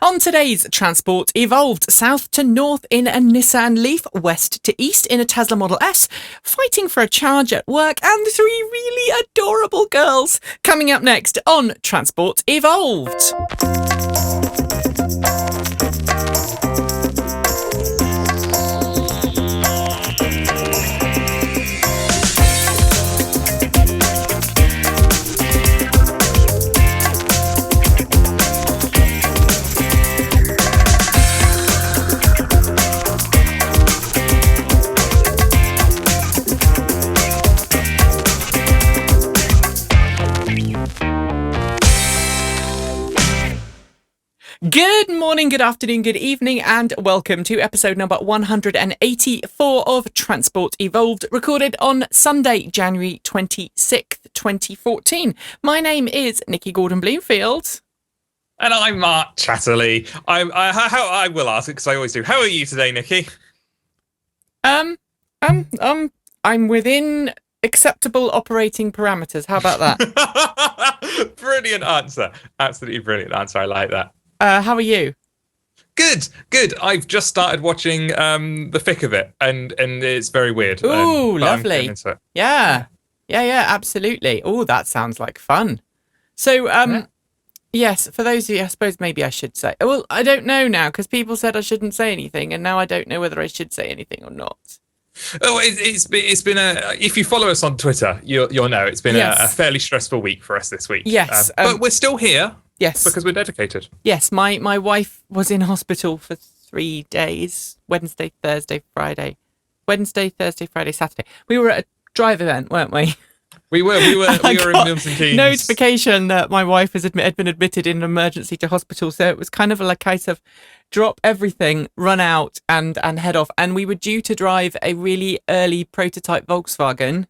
On today's Transport Evolved, south to north in a Nissan LEAF, west to east in a Tesla Model S, fighting for a charge at work, and three really adorable girls. Coming up next on Transport Evolved. Good morning, good afternoon, good evening, and welcome to episode number 184 of Transport Evolved, recorded on Sunday, January 26th, 2014. My name is Nikki Gordon-Bloomfield. And I'm Mark Chatterley. I will ask it because I always do. How are you today, Nikki? I'm within acceptable operating parameters. How about that? Brilliant answer. Absolutely brilliant answer. I like that. How are you? Good. I've just started watching the thick of it, and it's very weird. Ooh, lovely. Yeah, absolutely. Oh, that sounds like fun. So, yes, for those of you, I suppose maybe I should say. Well, I don't know now because people said I shouldn't say anything, and now I don't know whether I should say anything or not. Oh, it's been a. If you follow us on Twitter, you'll know it's been a fairly stressful week for us this week. Yes, but we're still here. Yes. Because we're dedicated. Yes, my wife was in hospital for 3 days. Wednesday, Thursday, Friday. Wednesday, Thursday, Friday, Saturday. We were at a drive event, weren't we? We were in Milton Keynes. Notification that my wife had been admitted in an emergency to hospital. So it was kind of a case of drop everything, run out and head off. And we were due to drive a really early prototype Volkswagen.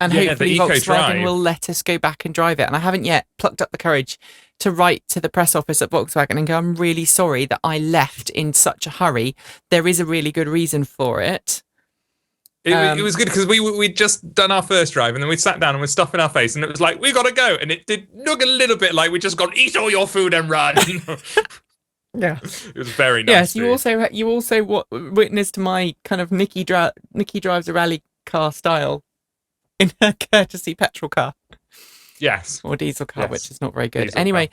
And hopefully Volkswagen will let us go back and drive it. And I haven't yet plucked up the courage to write to the press office at Volkswagen and go, I'm really sorry that I left in such a hurry. There is a really good reason for it. It was good because we'd just done our first drive and then we sat down and we're stuffing our face and it was like, we got to go. And it did look a little bit like we just got eat all your food and run. Yeah. It was very nice. Yes, you also witnessed my kind of Nikki drives a rally car style in her courtesy petrol car. Yes. Or diesel car, yes. Which is not very good. Diesel anyway,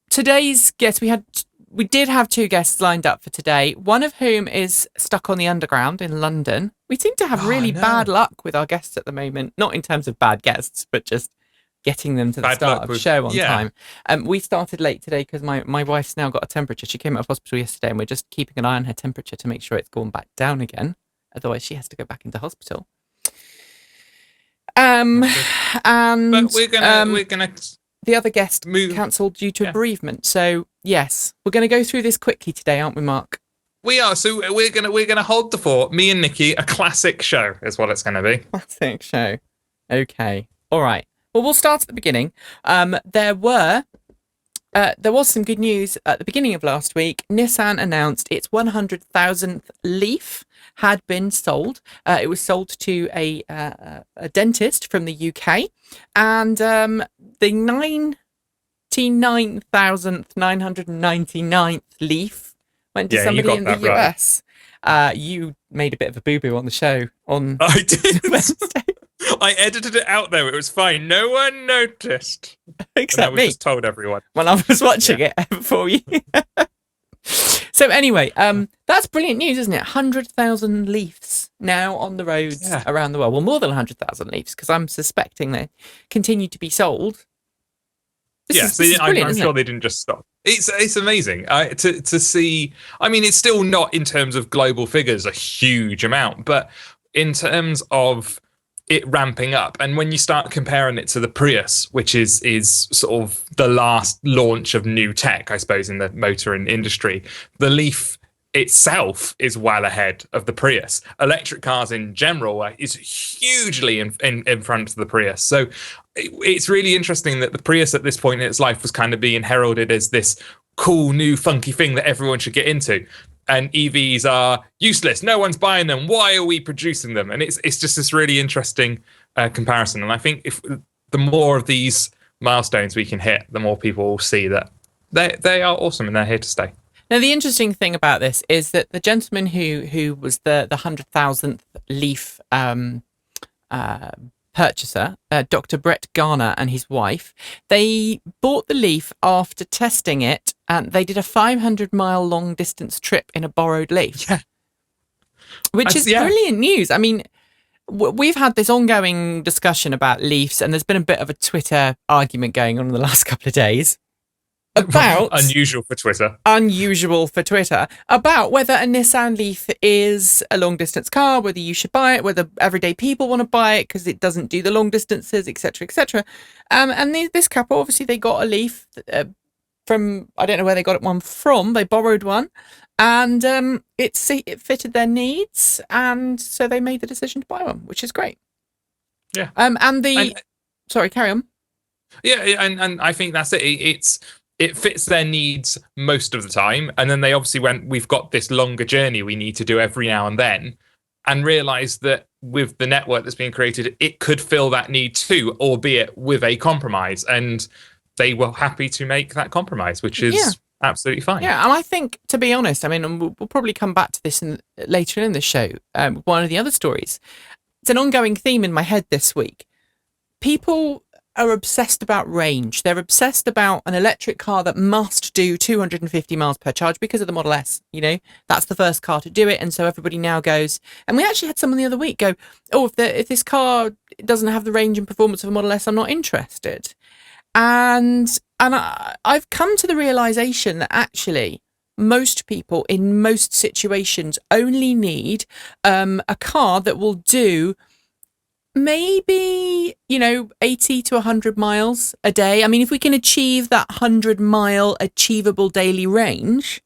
today's guest, we did have two guests lined up for today, one of whom is stuck on the underground in London. We seem to have really bad luck with our guests at the moment, not in terms of bad guests, but just getting them to the start of the show on time. We started late today because my wife's now got a temperature. She came out of hospital yesterday and we're just keeping an eye on her temperature to make sure it's gone back down again. Otherwise she has to go back into hospital. And but we're gonna the other guest cancelled due to bereavement. So yes, we're gonna go through this quickly today, aren't we, Mark? We are. So we're gonna hold the fort. Me and Nikki, a classic show is what it's gonna be. Classic show. Okay. All right. Well, we'll start at the beginning. There was some good news at the beginning of last week. Nissan announced its 100,000th LEAF had been sold. It was sold to a dentist from the UK, and the 99,999th LEAF went to somebody in the US. Right. You made a bit of a boo-boo on the show on I did. Wednesday. I edited it out though. It was fine. No one noticed. Except me. Just told everyone. When I was watching it for you. So anyway, that's brilliant news, isn't it? 100,000 LEAFs now on the roads around the world. Well, more than 100,000 LEAFs because I'm suspecting they continue to be sold. I'm sure they didn't just stop. It's amazing to see. I mean, it's still not in terms of global figures a huge amount, but in terms of it ramping up, and when you start comparing it to the Prius, which is sort of the last launch of new tech, I suppose, in the motoring industry, the LEAF itself is well ahead of the Prius. Electric cars in general is hugely in front of the Prius. So it's really interesting that the Prius at this point in its life was kind of being heralded as this cool new funky thing that everyone should get into. And EVs are useless. No one's buying them. Why are we producing them? And it's just this really interesting comparison. And I think if the more of these milestones we can hit, the more people will see that they are awesome and they're here to stay. Now, the interesting thing about this is that the gentleman who was the 100,000th Leaf purchaser, Dr. Brett Garner and his wife, they bought the Leaf after testing it, and they did a 500-mile long distance trip in a borrowed Leaf. Yeah. Which is brilliant news. I mean, we've had this ongoing discussion about Leafs, and there's been a bit of a Twitter argument going on in the last couple of days about unusual for Twitter about whether a Nissan Leaf is a long distance car, whether you should buy it, whether everyday people want to buy it because it doesn't do the long distances, etc., etc. And this couple, obviously, they got a Leaf from, I don't know where they got one from. They borrowed one, and it fitted their needs, and so they made the decision to buy one, which is great. Yeah. Sorry, carry on. Yeah, and I think that's it. It fits their needs most of the time, and then they obviously went, we've got this longer journey we need to do every now and then, and realised that with the network that's being created, it could fill that need too, albeit with a compromise, and they were happy to make that compromise, which is absolutely fine. Yeah, and I think, to be honest, I mean, we'll probably come back to this later in the show, one of the other stories. It's an ongoing theme in my head this week. People are obsessed about range. They're obsessed about an electric car that must do 250 miles per charge because of the Model S. You know, that's the first car to do it, and so everybody now goes. And we actually had someone the other week go, "Oh, if this car doesn't have the range and performance of a Model S, I'm not interested." And I've come to the realization that actually most people in most situations only need a car that will do maybe, 80 to 100 miles a day. I mean, if we can achieve that 100-mile achievable daily range,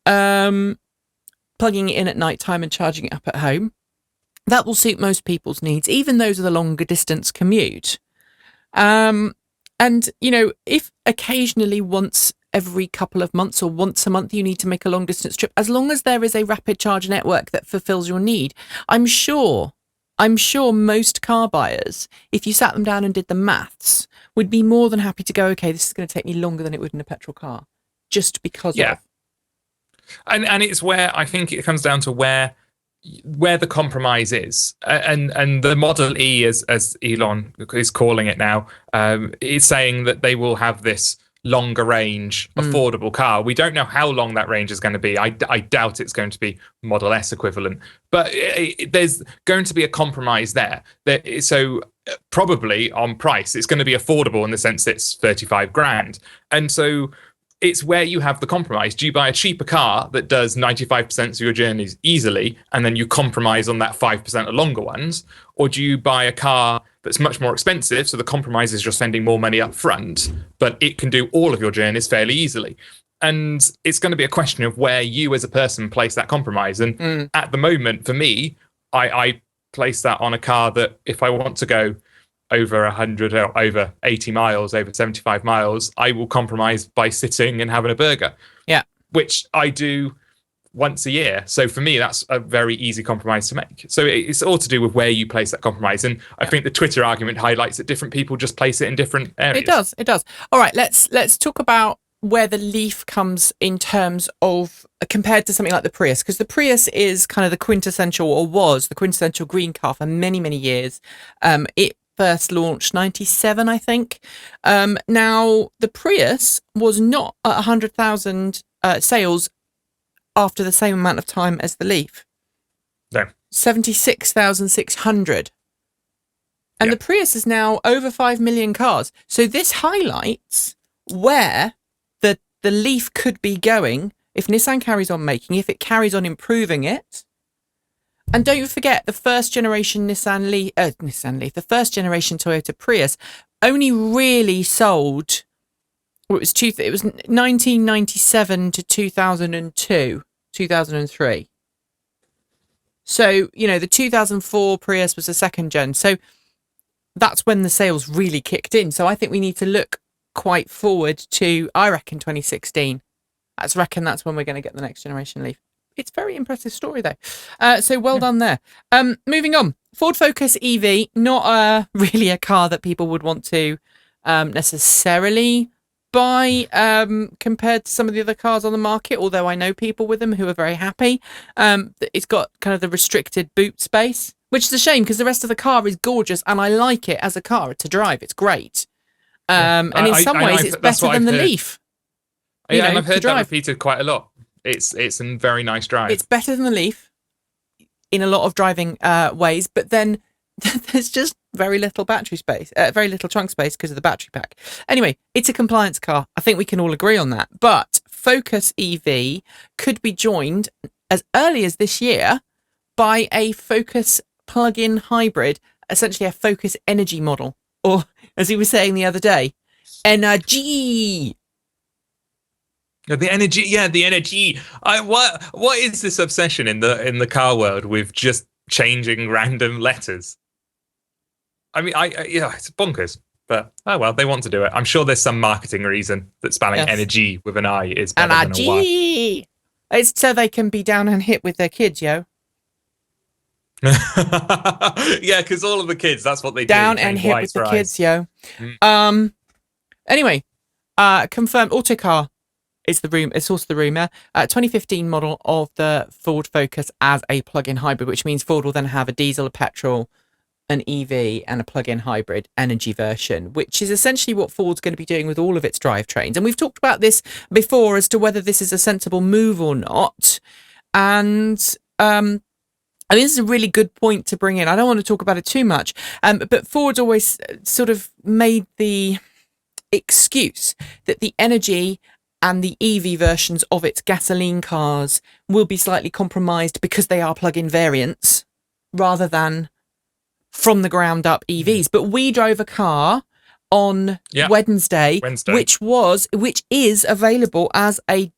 plugging it in at night time and charging it up at home, that will suit most people's needs, even those of the longer distance commute. And, if occasionally once every couple of months or once a month you need to make a long distance trip, as long as there is a rapid charge network that fulfills your need, I'm sure most car buyers, if you sat them down and did the maths, would be more than happy to go, okay, this is going to take me longer than it would in a petrol car, just because of. And it's where I think it comes down to where the compromise is, and the Model E, as Elon is calling it now, is saying that they will have this longer range, affordable car. We don't know how long that range is going to be. I doubt it's going to be Model S equivalent, but there's going to be a compromise there. So probably on price, it's going to be affordable in the sense it's 35 grand. And so it's where you have the compromise. Do you buy a cheaper car that does 95% of your journeys easily, and then you compromise on that 5% of longer ones? Or do you buy a car that's much more expensive, so the compromise is you're spending more money up front, but it can do all of your journeys fairly easily? And it's going to be a question of where you as a person place that compromise. And at the moment, for me, I place that on a car that if I want to go over 100 or over 80 miles, over 75 miles, I will compromise by sitting and having a burger. Yeah. Which I do once a year. So for me, that's a very easy compromise to make. So it's all to do with where you place that compromise. And I think the Twitter argument highlights that different people just place it in different areas. It does. All right, let's talk about where the Leaf comes in terms of compared to something like the Prius, because the Prius is kind of the quintessential, or was the quintessential green car for many, many years. It first launched 97, I think. Now, the Prius was not at 100,000 sales after the same amount of time as the Leaf. No. 76,600. And the Prius is now over 5 million cars. So this highlights where the Leaf could be going if Nissan carries on making, if it carries on improving it. And don't fforget, the first generation the first generation Toyota Prius only really sold, well, it was 1997 to 2002, 2003. So, the 2004 Prius was the second gen. So that's when the sales really kicked in. So I think we need to look quite forward to, I reckon, 2016. That's when we're going to get the next generation Leaf. It's a very impressive story, though. So well done there. Moving on. Ford Focus EV, not really a car that people would want to necessarily buy compared to some of the other cars on the market, although I know people with them who are very happy. It's got kind of the restricted boot space, which is a shame because the rest of the car is gorgeous and I like it as a car to drive. It's great. And in some ways, it's better than the Leaf. Yeah, and I've heard that repeated quite a lot. It's a very nice drive. It's better than the Leaf in a lot of driving ways, but then there's just very little battery space, very little trunk space because of the battery pack. Anyway, it's a compliance car. I think we can all agree on that. But Focus EV could be joined as early as this year by a Focus plug-in hybrid, essentially a Focus Energy model, or as he was saying the other day, Energy. The energy, the energy. What is this obsession in the car world with just changing random letters? I mean, it's bonkers. But oh well, they want to do it. I'm sure there's some marketing reason that spelling energy with an I is better than a Y. It's so they can be down and hit with their kids, yo. Yeah, because all of the kids, that's what they do. Down and hit with the kids, yo. Anyway, confirmed Autocar. It's also the rumour. 2015 model of the Ford Focus as a plug-in hybrid, which means Ford will then have a diesel, a petrol, an EV, and a plug-in hybrid energy version, which is essentially what Ford's going to be doing with all of its drivetrains. And we've talked about this before as to whether this is a sensible move or not. And I think this is a really good point to bring in. I don't want to talk about it too much, but Ford's always sort of made the excuse that the energy and the EV versions of its gasoline cars will be slightly compromised because they are plug-in variants rather than from the ground up EVs. But we drove a car on Wednesday, which is available as a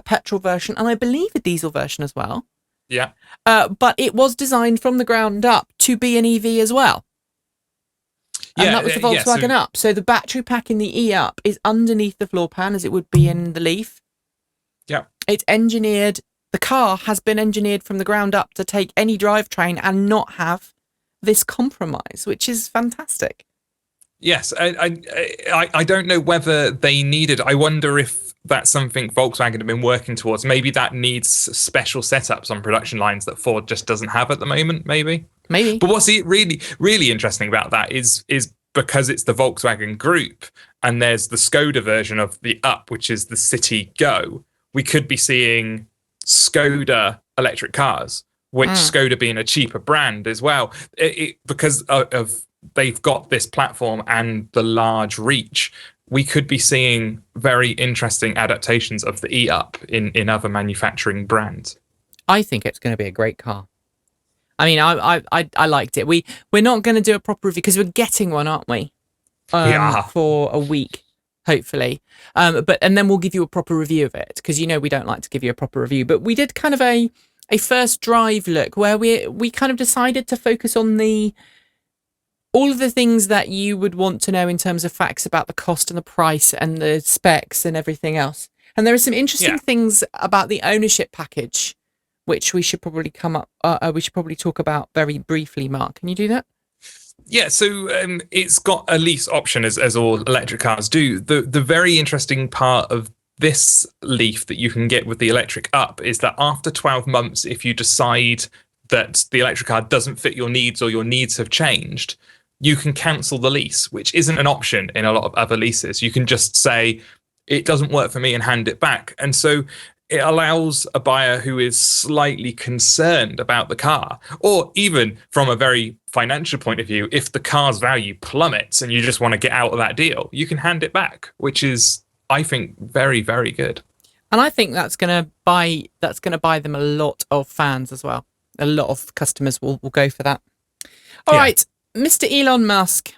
petrol version and I believe a diesel version as well. Yeah. But it was designed from the ground up to be an EV as well. And that was the Volkswagen Up. So the battery pack in the E-Up is underneath the floor pan as it would be in the Leaf. Yeah. It's engineered. The car has been engineered from the ground up to take any drivetrain and not have this compromise, which is fantastic. Yes. I don't know whether they needed. I wonder if that's something Volkswagen have been working towards. Maybe that needs special setups on production lines that Ford just doesn't have at the moment, maybe. But what's really, really interesting about that is because it's the Volkswagen Group and there's the Skoda version of the Up, which is the City Go, we could be seeing Skoda electric cars, which Skoda being a cheaper brand as well, because of they've got this platform and the large reach. We could be seeing very interesting adaptations of the E-Up in other manufacturing brands. I think it's going to be a great car. I mean, I liked it. We're not going to do a proper review because we're getting one, aren't we? For a week, hopefully. And then we'll give you a proper review of it because we don't like to give you a proper review. But we did kind of a first drive look where we kind of decided to focus on all of the things that you would want to know in terms of facts about the cost and the price and the specs and everything else. And there are some interesting things about the ownership package, which we should probably talk about very briefly. Mark, can you do that? Yeah, so it's got a lease option as all electric cars do. The very interesting part of this Leaf that you can get with the electric Up is that after 12 months, if you decide that the electric car doesn't fit your needs or your needs have changed, you can cancel the lease, which isn't an option in a lot of other leases. You can just say, it doesn't work for me and hand it back. And so it allows a buyer who is slightly concerned about the car, or even from a very financial point of view, if the car's value plummets and you just want to get out of that deal, you can hand it back, which is, I think, very, very good. And I think that's going to buy them a lot of fans as well. A lot of customers will go for that. All right, Mr. Elon Musk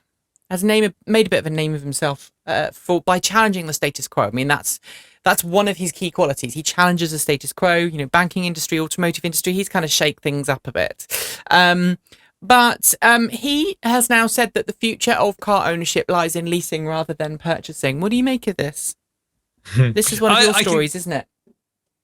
has made a bit of a name of himself by challenging the status quo. I mean, that's one of his key qualities. He challenges the status quo. Banking industry, automotive industry. He's kind of shake things up a bit. But he has now said that the future of car ownership lies in leasing rather than purchasing. What do you make of this? This is one of your stories, isn't it?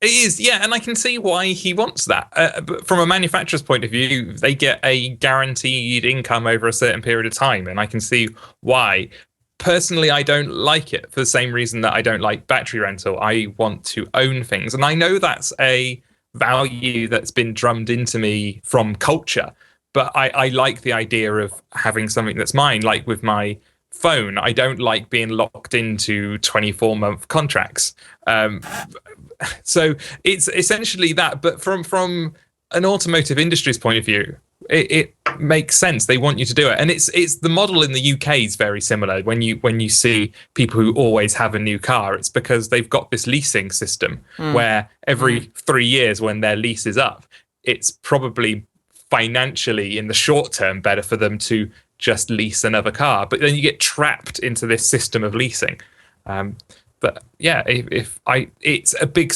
It is, yeah, and I can see why he wants that. But from a manufacturer's point of view, they get a guaranteed income over a certain period of time, and I can see why personally, I don't like it for the same reason that I don't like battery rental. I want to own things. And I know that's a value that's been drummed into me from culture, but I like the idea of having something that's mine. Like with my phone, I don't like being locked into 24-month contracts. So it's essentially that. But from an automotive industry's point of view, it makes sense. They want you to do it, and it's the model in the UK is very similar. When you see people who always have a new car, it's because they've got this leasing system where every 3 years when their lease is up, it's probably financially in the short term better for them to just lease another car. But then you get trapped into this system of leasing. But yeah, it's a big.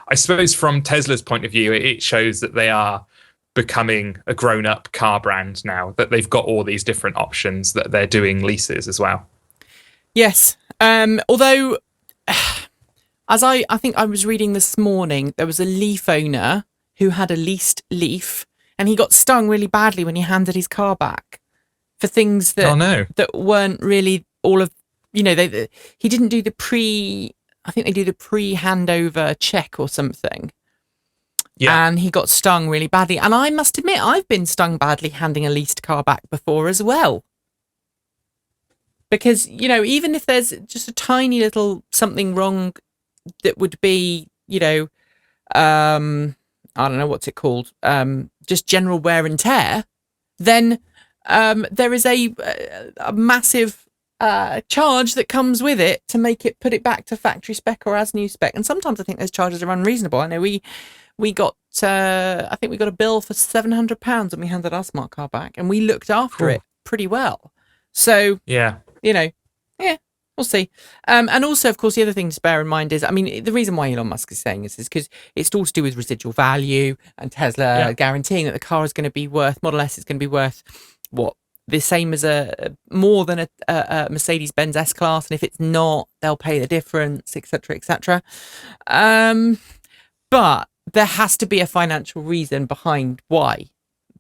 I suppose from Tesla's point of view, it shows that they are becoming a grown-up car brand now, that they've got all these different options, that they're doing leases as well. Yes. Although, as I think I was reading this morning, there was a Leaf owner who had a leased Leaf, and he got stung really badly when he handed his car back for things that that weren't really all of, he didn't do I think they do the pre-handover check or something. Yeah. And he got stung really badly. And I must admit, I've been stung badly handing a leased car back before as well. Because, even if there's just a tiny little something wrong that would be, I don't know what's it called, just general wear and tear, then there is a massive charge that comes with it to put it back to factory spec or as new spec. And sometimes I think those charges are unreasonable. I know we got I think we got a bill for £700 when we handed our smart car back, and we looked after it pretty well. So yeah, we'll see. And also, of course, the other thing to bear in mind is, the reason why Elon Musk is saying this is because it's all to do with residual value, and Tesla guaranteeing that the car is going to be worth, Model S is going to be worth the same as more than a Mercedes-Benz S-Class, and if it's not, they'll pay the difference, etc., etc. But there has to be a financial reason behind why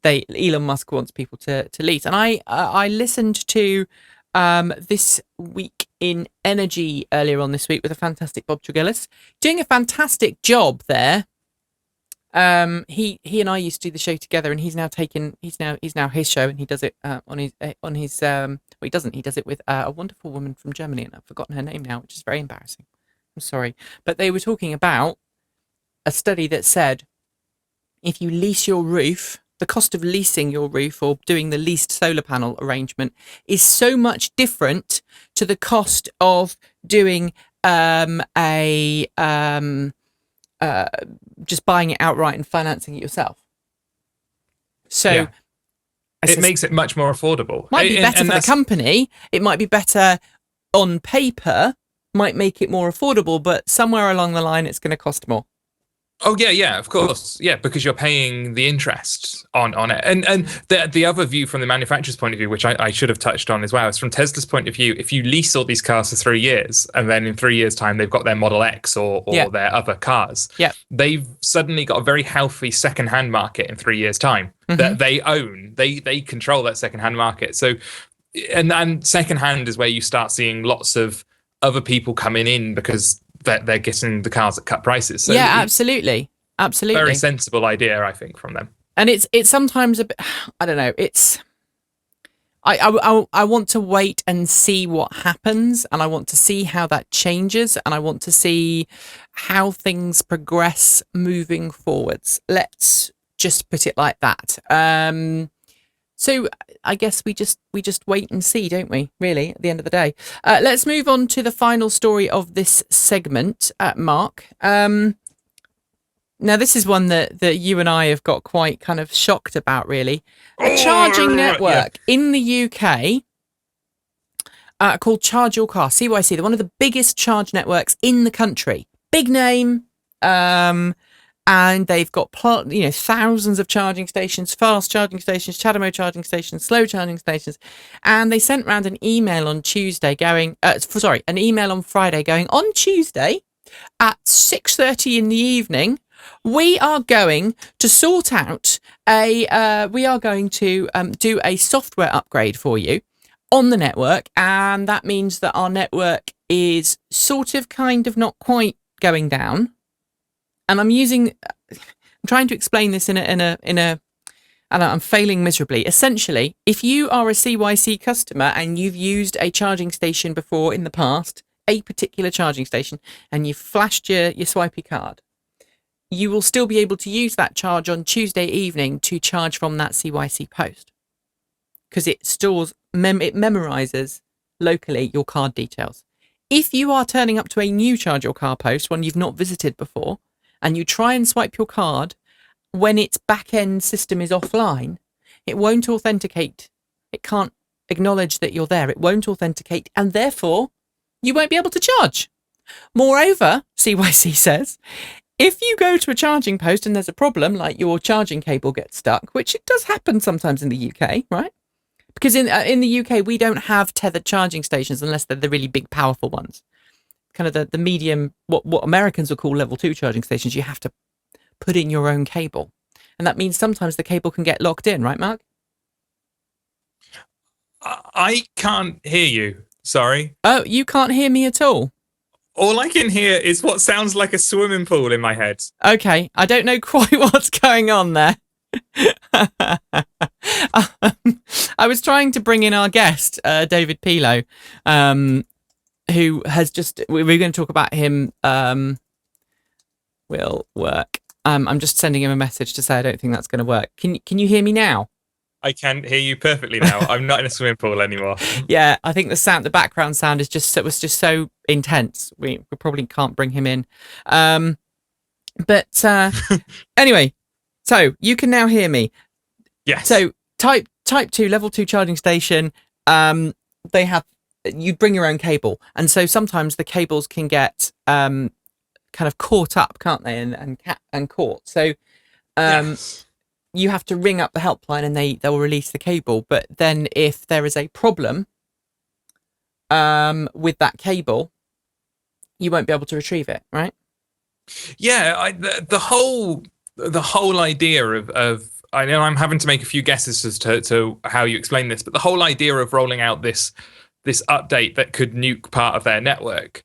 Elon Musk wants people to lease. And I listened to This Week in Energy earlier on this week with a fantastic Bob Tregellis, doing a fantastic job there. He and I used to do the show together, and he's now his show, and he does it on his he does it with a wonderful woman from Germany, and I've forgotten her name now, which is very embarrassing. I'm sorry. But they were talking about a study that said if you lease your roof, the cost of leasing your roof or doing the leased solar panel arrangement is so much different to the cost of doing just buying it outright and financing it yourself. So it makes it much more affordable. Might be better for the company. It might be better on paper, might make it more affordable, but somewhere along the line it's going to cost more. Oh yeah, of course, yeah, because you're paying the interest on it, and the other view from the manufacturer's point of view, which I should have touched on as well, is from Tesla's point of view. If you lease all these cars for 3 years, and then in 3 years' time they've got their Model X or their other cars, they've suddenly got a very healthy second-hand market in 3 years' time that they own. They control that second-hand market. So, and second-hand is where you start seeing lots of other people coming in because they're getting the cars at cut prices. So absolutely. Very sensible idea, I think, from them. And it's sometimes a bit, I don't know, it's, I want to wait and see what happens, and I want to see how that changes, and I want to see how things progress moving forwards. Let's just put it like that. So I guess we just wait and see, don't we, really, at the end of the day. Let's move on to the final story of this segment, Mark. Now, this is one that you and I have got quite kind of shocked about, really. A charging network in the UK called Charge Your Car, CYC. They're one of the biggest charge networks in the country. Big name. And they've got thousands of charging stations, fast charging stations, Chatterley charging stations, slow charging stations. And they sent round an email on Tuesday an email on Friday going, on Tuesday at 6:30 in the evening, we are going to sort out do a software upgrade for you. on the network, and that means that our network is sort of kind of not quite going down. And I'm trying to explain this in a and I'm failing miserably. Essentially, if you are a CYC customer and you've used a charging station before in the past, a particular charging station, and you've flashed your swipey card, you will still be able to use that charge on Tuesday evening to charge from that CYC post, because it stores, it memorizes locally your card details. If you are turning up to a new Charge Your Car post, one you've not visited before, and you try and swipe your card when its back-end system is offline, it won't authenticate. It can't acknowledge that you're there. It won't authenticate, and therefore you won't be able to charge. Moreover, CYC says, if you go to a charging post and there's a problem, like your charging cable gets stuck, which it does happen sometimes in the UK, right? Because in the UK, we don't have tethered charging stations unless they're the really big, powerful ones. Kind of the medium, what Americans would call level 2 charging stations, you have to put in your own cable. And that means sometimes the cable can get locked in, right, Mark? I can't hear you. Sorry. Oh, you can't hear me at all? All I can hear is what sounds like a swimming pool in my head. Okay, I don't know quite what's going on there. I was trying to bring in our guest, David Pilo, who has just... We're going to talk about him. Will work. I'm just sending him a message to say I don't think that's going to work. Can you hear me now? I can hear you perfectly now. I'm not in a swimming pool anymore. Yeah, I think the background sound was just so intense. We probably can't bring him in. But anyway, so you can now hear me. Yes. So type 2 level 2 charging station. You'd bring your own cable, and so sometimes the cables can get kind of caught up, can't they? And caught. So Yes. You have to ring up the helpline and they'll release the cable. But then if there is a problem with that cable, you won't be able to retrieve it, right? Yeah, the whole idea of I know I'm having to make a few guesses as to how you explain this, but the whole idea of rolling out this update that could nuke part of their network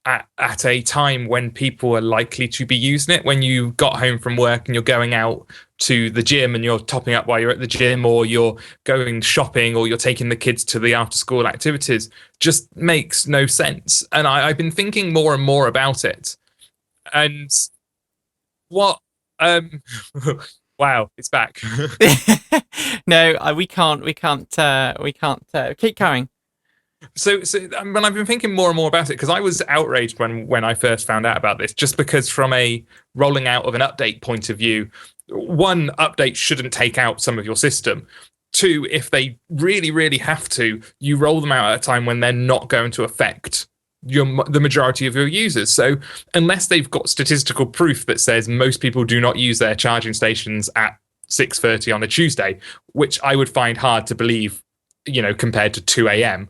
at a time when people are likely to be using it, when you got home from work and you're going out to the gym and you're topping up while you're at the gym, or you're going shopping, or you're taking the kids to the after school activities, just makes no sense. And I've been thinking more and more about it. And what wow, it's back. No, we can't keep going. So when I've been thinking more and more about it, because I was outraged when I first found out about this, just because from a rolling out of an update point of view, one, update shouldn't take out some of your system. Two, if they really, really have to, you roll them out at a time when they're not going to affect the majority of your users. So unless they've got statistical proof that says most people do not use their charging stations at 6:30 on a Tuesday, which I would find hard to believe, compared to 2 a.m.,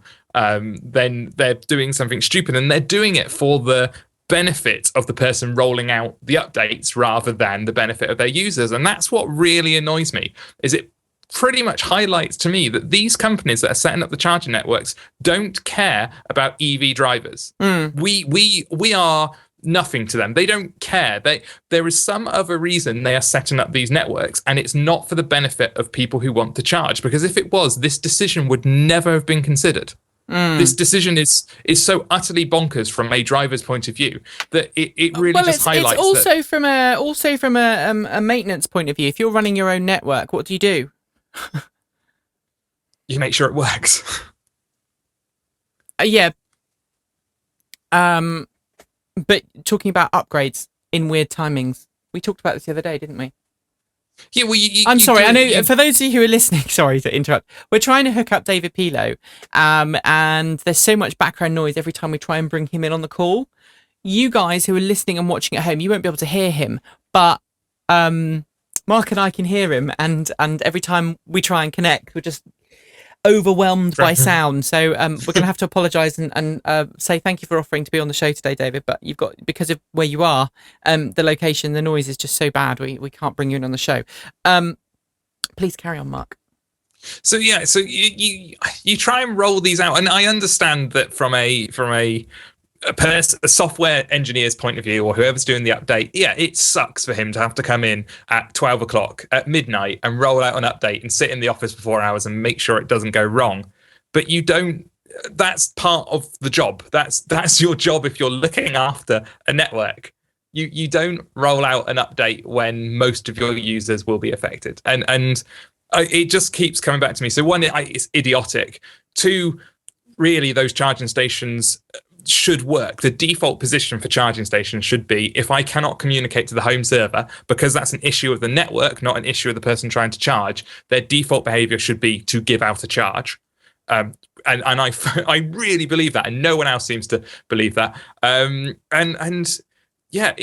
then they're doing something stupid, and they're doing it for the benefit of the person rolling out the updates rather than the benefit of their users. And that's what really annoys me, is it pretty much highlights to me that these companies that are setting up the charging networks don't care about EV drivers. We are nothing to them. They don't care. There is some other reason they are setting up these networks, and it's not for the benefit of people who want to charge, because if it was, this decision would never have been considered. This decision is so utterly bonkers from a driver's point of view that it really just highlights. It's also from a maintenance point of view. If you're running your own network, what do? You make sure it works. Yeah. But talking about upgrades in weird timings, we talked about this the other day, didn't we? Yeah, well, I'm sorry. I know for those of you who are listening, sorry to interrupt. We're trying to hook up David Pilo, and there's so much background noise every time we try and bring him in on the call. You guys who are listening and watching at home, you won't be able to hear him, but Mark and I can hear him, and every time we try and connect, we're just overwhelmed by sound. So we're going to have to apologise and say thank you for offering to be on the show today, David. But you've got, because of where you are, the location, the noise is just so bad. We can't bring you in on the show. Please carry on, Mark. So yeah, so you try and roll these out, and I understand that from a software engineer's point of view, or whoever's doing the update, yeah, it sucks for him to have to come in at 12 o'clock at midnight and roll out an update and sit in the office for 4 hours and make sure it doesn't go wrong. But you don't. That's part of the job. That's your job if you're looking after a network. You don't roll out an update when most of your users will be affected, and it just keeps coming back to me. So one, it's idiotic. Two, really, those charging stations should work. The default position for charging stations should be, if I cannot communicate to the home server, because that's an issue of the network, not an issue of the person trying to charge, their default behavior should be to give out a charge. And I really believe that, and no one else seems to believe that. And yeah,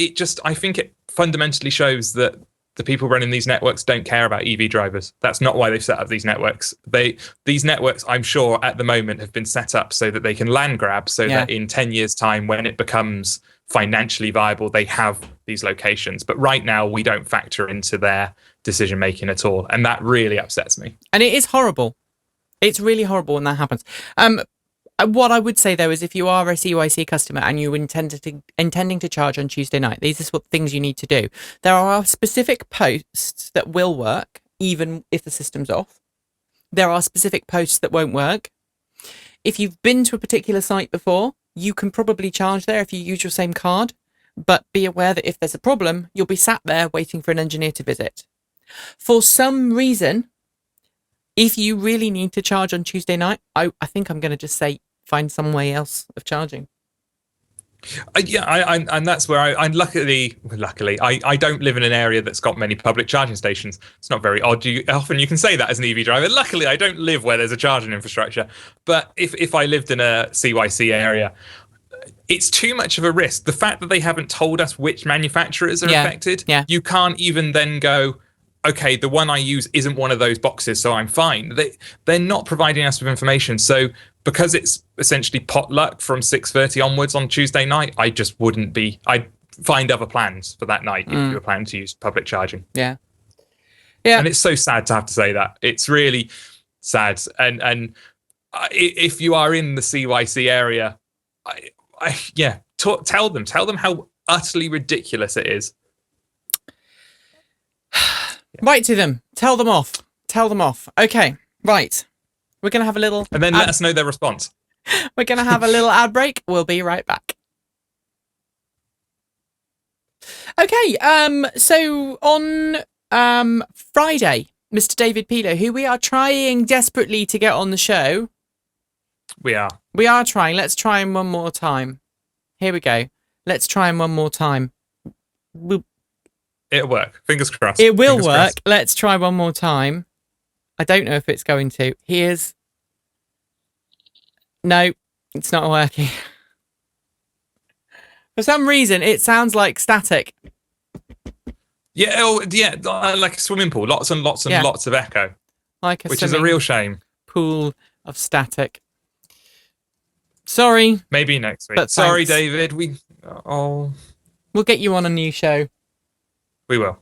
I think it fundamentally shows that the people running these networks don't care about EV drivers. That's not why they've set up these networks. These networks, I'm sure, at the moment have been set up so that they can land grab, so that in 10 years' time, when it becomes financially viable, they have these locations. But right now, we don't factor into their decision making at all, and that really upsets me. And it is horrible. It's really horrible when that happens. What I would say, though, is if you are a CYC customer and you're intending to charge on Tuesday night, these are what things you need to do. There are specific posts that will work, even if the system's off. There are specific posts that won't work. If you've been to a particular site before, you can probably charge there if you use your same card. But be aware that if there's a problem, you'll be sat there waiting for an engineer to visit. For some reason, if you really need to charge on Tuesday night, I think I'm going to just say find some way else of charging. And that's where I luckily, I don't live in an area that's got many public charging stations. It's not very odd. Often you can say that as an EV driver. Luckily, I don't live where there's a charging infrastructure. But if I lived in a CYC area, it's too much of a risk. The fact that they haven't told us which manufacturers are affected, you can't even then go, okay, the one I use isn't one of those boxes, so I'm fine. They're not providing us with information. So because it's essentially potluck from 6:30 onwards on Tuesday night, I just wouldn't be. I'd find other plans for that night if you were planning to use public charging. Yeah. And it's so sad to have to say that. It's really sad. And if you are in the CYC area, tell them how utterly ridiculous it is. Write to them. Tell them off. Okay, right. We're going to have a little... And then let us know their response. We're going to have a little ad break. We'll be right back. Okay, so on Friday, Mr. David Pilo, who we are trying desperately to get on the show... We are trying. Let's try him one more time. Here we go. Let's try him one more time. It'll work. Fingers crossed. It will work. Let's try one more time. I don't know if it's going to. No, it's not working. For some reason, it sounds like static. Like a swimming pool. Lots and lots and lots of echo. Which is a real shame. Pool of static. Sorry. Maybe next week. Sorry, David. We'll get you on a new show. We will.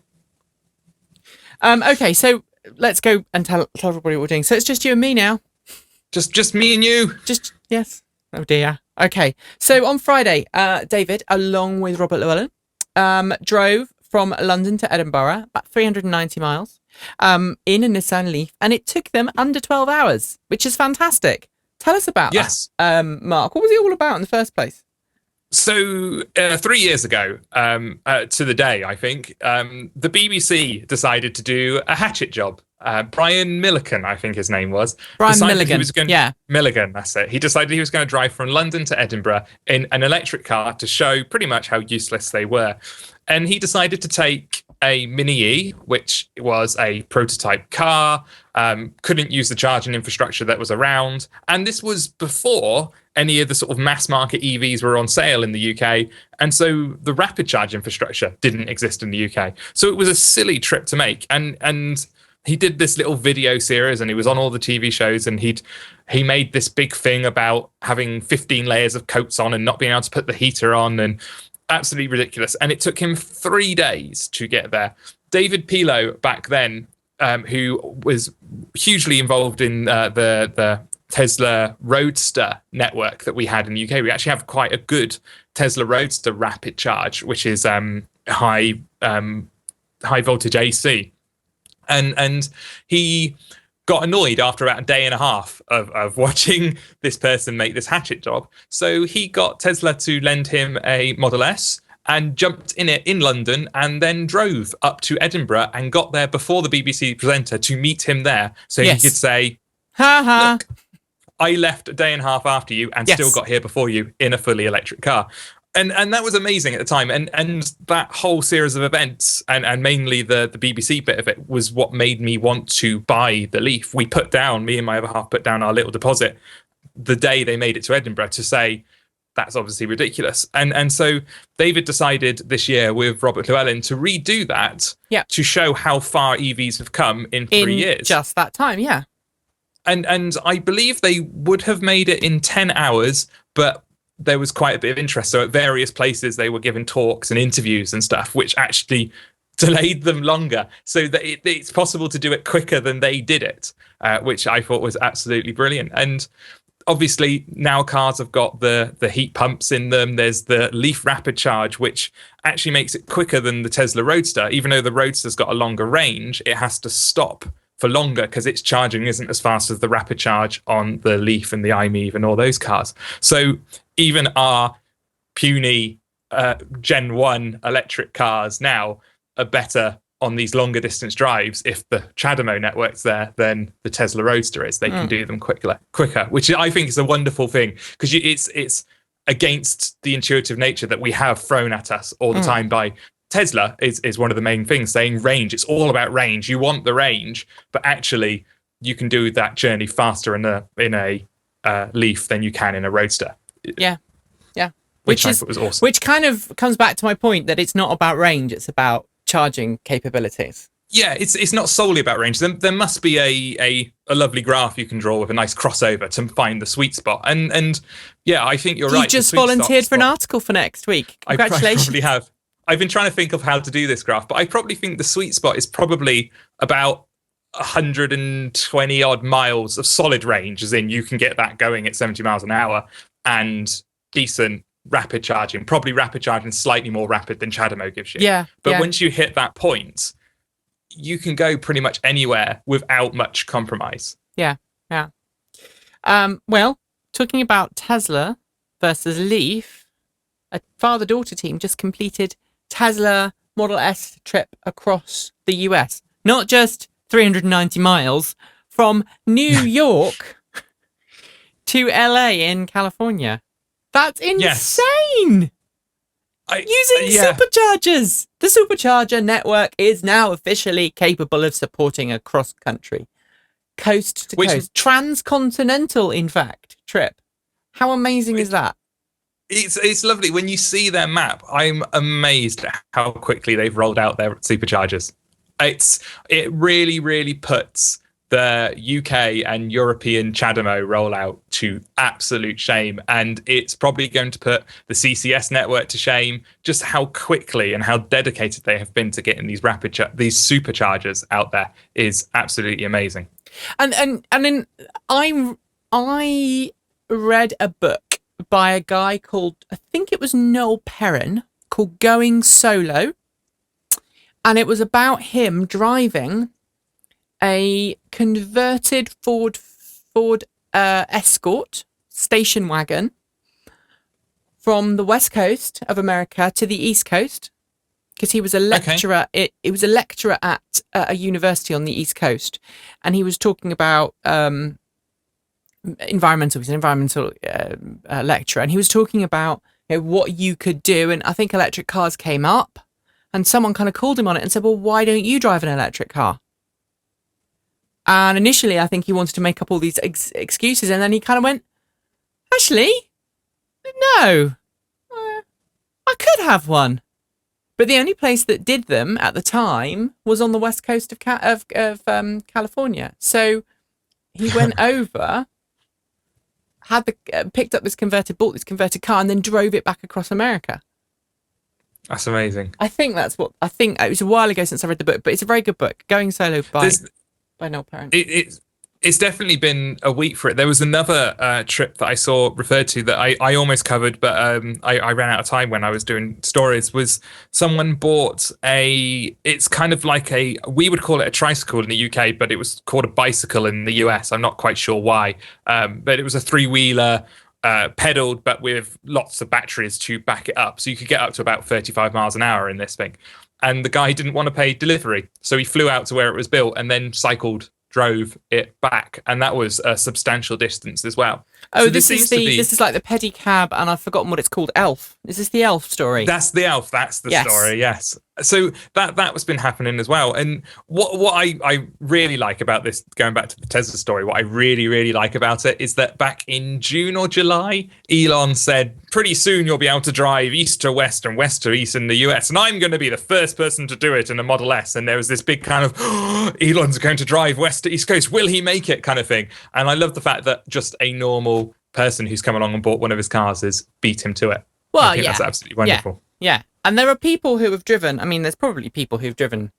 Okay, so let's go and tell everybody what we're doing. So it's just you and me now. Just me and you. Yes. Oh dear. Okay. So on Friday, David, along with Robert Llewellyn, drove from London to Edinburgh, about 390 miles, in a Nissan LEAF, and it took them under 12 hours, which is fantastic. Tell us about that, Mark. What was it all about in the first place? So 3 years ago, to the day, I think, the BBC decided to do a hatchet job. Brian Milligan, I think his name was. Brian Milligan, Milligan, that's it. He decided he was going to drive from London to Edinburgh in an electric car to show pretty much how useless they were. And he decided to take a Mini E, which was a prototype car, couldn't use the charging infrastructure that was around. And this was before any of the sort of mass market EVs were on sale in the UK. And so the rapid charge infrastructure didn't exist in the UK. So it was a silly trip to make. And he did this little video series and he was on all the TV shows, and he made this big thing about having 15 layers of coats on and not being able to put the heater on, and absolutely ridiculous. And it took him 3 days to get there. David Pilo back then who was hugely involved in the Tesla Roadster network that we had in the UK. We actually have quite a good Tesla Roadster rapid charge, which is high voltage AC, and he got annoyed after about a day and a half of watching this person make this hatchet job. So he got Tesla to lend him a Model S and jumped in it in London, and then drove up to Edinburgh and got there before the BBC presenter to meet him there, so he could say, "Ha ha! Look, I left a day and a half after you and still got here before you in a fully electric car." And that was amazing at the time. And that whole series of events, and mainly the BBC bit of it, was what made me want to buy the Leaf. Me and my other half put down our little deposit the day they made it to Edinburgh to say, that's obviously ridiculous. And so David decided this year with Robert Llewellyn to redo that to show how far EVs have come in 3 years. Just that time, yeah. And I believe they would have made it in 10 hours, but there was quite a bit of interest. So at various places, they were giving talks and interviews and stuff, which actually delayed them longer, so that it's possible to do it quicker than they did it, which I thought was absolutely brilliant. And obviously now cars have got the heat pumps in them. There's the Leaf Rapid Charge, which actually makes it quicker than the Tesla Roadster. Even though the Roadster's got a longer range, it has to stop for longer because its charging isn't as fast as the rapid charge on the Leaf and the iMeave and all those cars. So even our puny Gen 1 electric cars now are better on these longer distance drives if the CHAdeMO network's there than the Tesla Roadster is. They can do them quicker, which I think is a wonderful thing, because it's against the intuitive nature that we have thrown at us all the time by Tesla is one of the main things, saying range. It's all about range. You want the range, but actually you can do that journey faster in a Leaf than you can in a Roadster. Yeah. Which I thought was awesome. Which kind of comes back to my point that it's not about range, it's about charging capabilities. Yeah, it's not solely about range. There must be a lovely graph you can draw with a nice crossover to find the sweet spot. And yeah, I think you're right. You just volunteered for an article for next week. Congratulations. I probably have. I've been trying to think of how to do this graph, but I probably think the sweet spot is probably about 120 odd miles of solid range, as in you can get that going at 70 miles an hour, and decent rapid charging, probably rapid charging slightly more rapid than CHAdeMO gives you. Yeah. But once you hit that point, you can go pretty much anywhere without much compromise. Yeah. Well, talking about Tesla versus Leaf, a father-daughter team just completed Tesla Model S trip across the US. Not just 390 miles from New York to LA in California. That's insane! Using superchargers. The supercharger network is now officially capable of supporting a cross-country, coast-to-coast, transcontinental, in fact, trip. How amazing is that? It's lovely. When you see their map, I'm amazed at how quickly they've rolled out their superchargers. It really, really puts the UK and European CHAdeMO rollout to absolute shame, and it's probably going to put the CCS network to shame. Just how quickly and how dedicated they have been to getting these these superchargers out there is absolutely amazing. And then I read a book by a guy called, I think it was Noel Perrin, called Going Solo, and it was about him driving a converted Ford Escort station wagon from the west coast of America to the east coast, because he was a lecturer. Okay. It was a lecturer at a university on the east coast, and he was talking about environmental. He's an environmental lecturer, and he was talking about what you could do. And I think electric cars came up, and someone kind of called him on it and said, "Well, why don't you drive an electric car?" And initially, I think he wanted to make up all these excuses, and then he kind of went, "Actually, no, I could have one." But the only place that did them at the time was on the west coast of California. So he went over, bought this converted car, and then drove it back across America. That's amazing. I think it was a while ago since I read the book, but it's a very good book. Going Solo by Noel Parent. It's definitely been a week for it. There was another trip that I saw referred to that I almost covered, but I ran out of time when I was doing stories. Was someone bought it's kind of like we would call it a tricycle in the UK, but it was called a bicycle in the US. I'm not quite sure why, but it was a 3-wheeler, pedaled, but with lots of batteries to back it up. So you could get up to about 35 miles an hour in this thing. And the guy didn't want to pay delivery, so he flew out to where it was built and then drove it back, and that was a substantial distance as well. Oh, so this is like the pedicab, and I've forgotten what it's called. Elf. Is this the Elf story? That's the Elf. That's the story. Yes. So that's been happening as well. And what I really like about this, going back to the Tesla story, what I really, really like about it is that back in June or July, Elon said, pretty soon you'll be able to drive east to west and west to east in the US, and I'm going to be the first person to do it in a Model S. And there was this big kind of, Elon's going to drive west to east coast. Will he make it kind of thing? And I love the fact that just a normal person who's come along and bought one of his cars has beat him to it. Well, I think that's absolutely wonderful. Yeah. And there are people who have driven. I mean, there's probably people who've driven.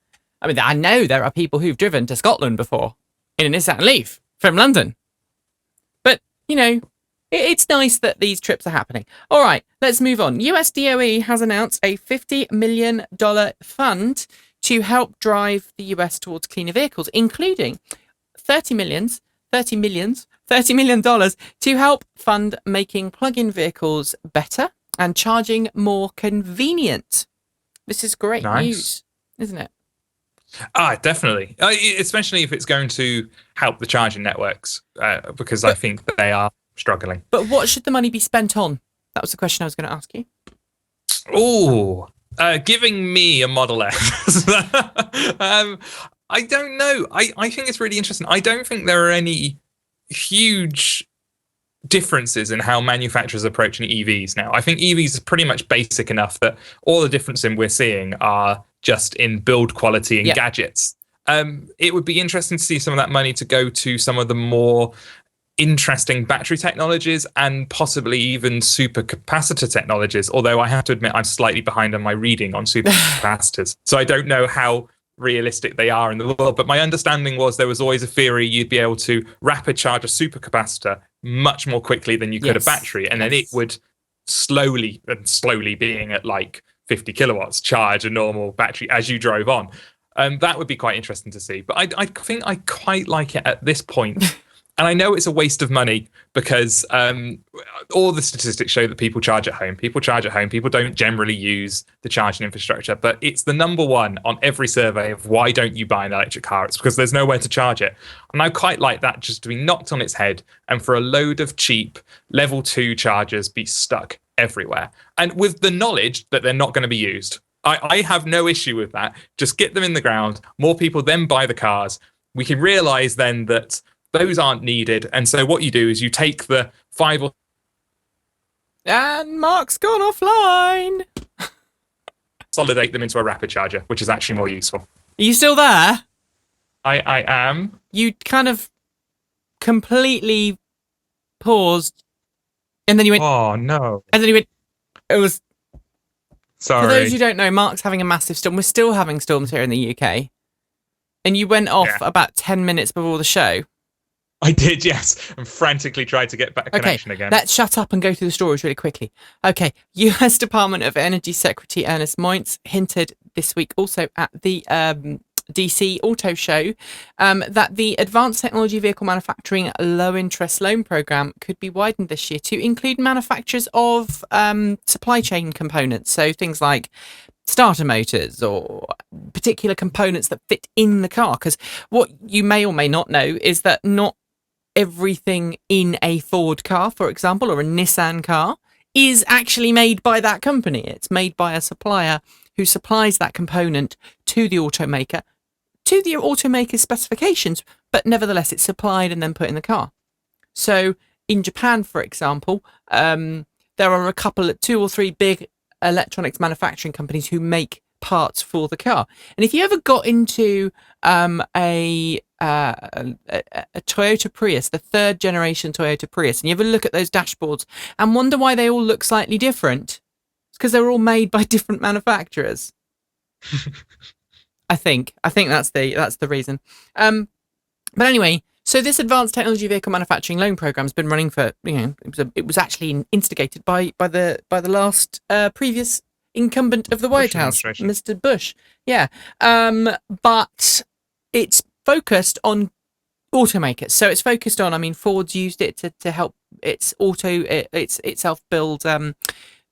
I mean, I know there are people who've driven to Scotland before in a Nissan LEAF from London. But, it's nice that these trips are happening. All right, let's move on. US DOE has announced a $50 million fund to help drive the US towards cleaner vehicles, including $30 million to help fund making plug-in vehicles better and charging more convenient. This is great news, isn't it? Definitely. Especially if it's going to help the charging networks, because I think that they are struggling. But what should the money be spent on? That was the question I was going to ask you. Oh, giving me a Model S. I don't know. I think it's really interesting. I don't think there are any huge differences in how manufacturers are approaching EVs now. I think EVs is pretty much basic enough that all the differences we're seeing are just in build quality and gadgets. It would be interesting to see some of that money to go to some of the more interesting battery technologies and possibly even supercapacitor technologies, although I have to admit I'm slightly behind on my reading on supercapacitors, so I don't know how realistic they are in the world. But my understanding was there was always a theory you'd be able to rapid charge a supercapacitor much more quickly than you could a battery, and then it would slowly being at like 50 kilowatts charge a normal battery as you drove on. That would be quite interesting to see, but I think I quite like it at this point. And I know it's a waste of money because all the statistics show that people charge at home. People don't generally use the charging infrastructure, but it's the number one on every survey of why don't you buy an electric car? It's because there's nowhere to charge it. And I quite like that just to be knocked on its head and for a load of cheap level 2 chargers be stuck everywhere. And with the knowledge that they're not going to be used. I have no issue with that. Just get them in the ground. More people then buy the cars. We can realize then that those aren't needed. And so what you do is you take the 5 or... And Mark's gone offline. Consolidate them into a rapid charger, which is actually more useful. Are you still there? I am. You kind of completely paused. And then you went... Oh, no. And then you went... It was... Sorry. For those who don't know, Mark's having a massive storm. We're still having storms here in the UK. And you went off about 10 minutes before the show. I did, yes, and frantically tried to get back connection again. Let's shut up and go through the stories really quickly. Okay, US Department of Energy Secretary Ernest Moitz hinted this week also at the DC Auto Show that the Advanced Technology Vehicle Manufacturing Low Interest Loan Program could be widened this year to include manufacturers of supply chain components, so things like starter motors or particular components that fit in the car. Because what you may or may not know is that not everything in a Ford car, for example, or a Nissan car is actually made by that company. It's made by a supplier who supplies that component to the automaker, to the automaker's specifications, but nevertheless it's supplied and then put in the car. So in Japan, for example, there are a couple, 2 or 3 big electronics manufacturing companies who make parts for the car. And if you ever got into a Toyota Prius, the 3rd generation Toyota Prius, and you ever look at those dashboards and wonder why they all look slightly different, it's because they're all made by different manufacturers. I think that's the reason. But anyway, so this Advanced Technology Vehicle Manufacturing Loan Program has been running for, it was actually instigated by the last previous incumbent of the White House, Mr. Bush. Yeah. But it's focused on automakers. So it's focused on, Ford's used it to help itself build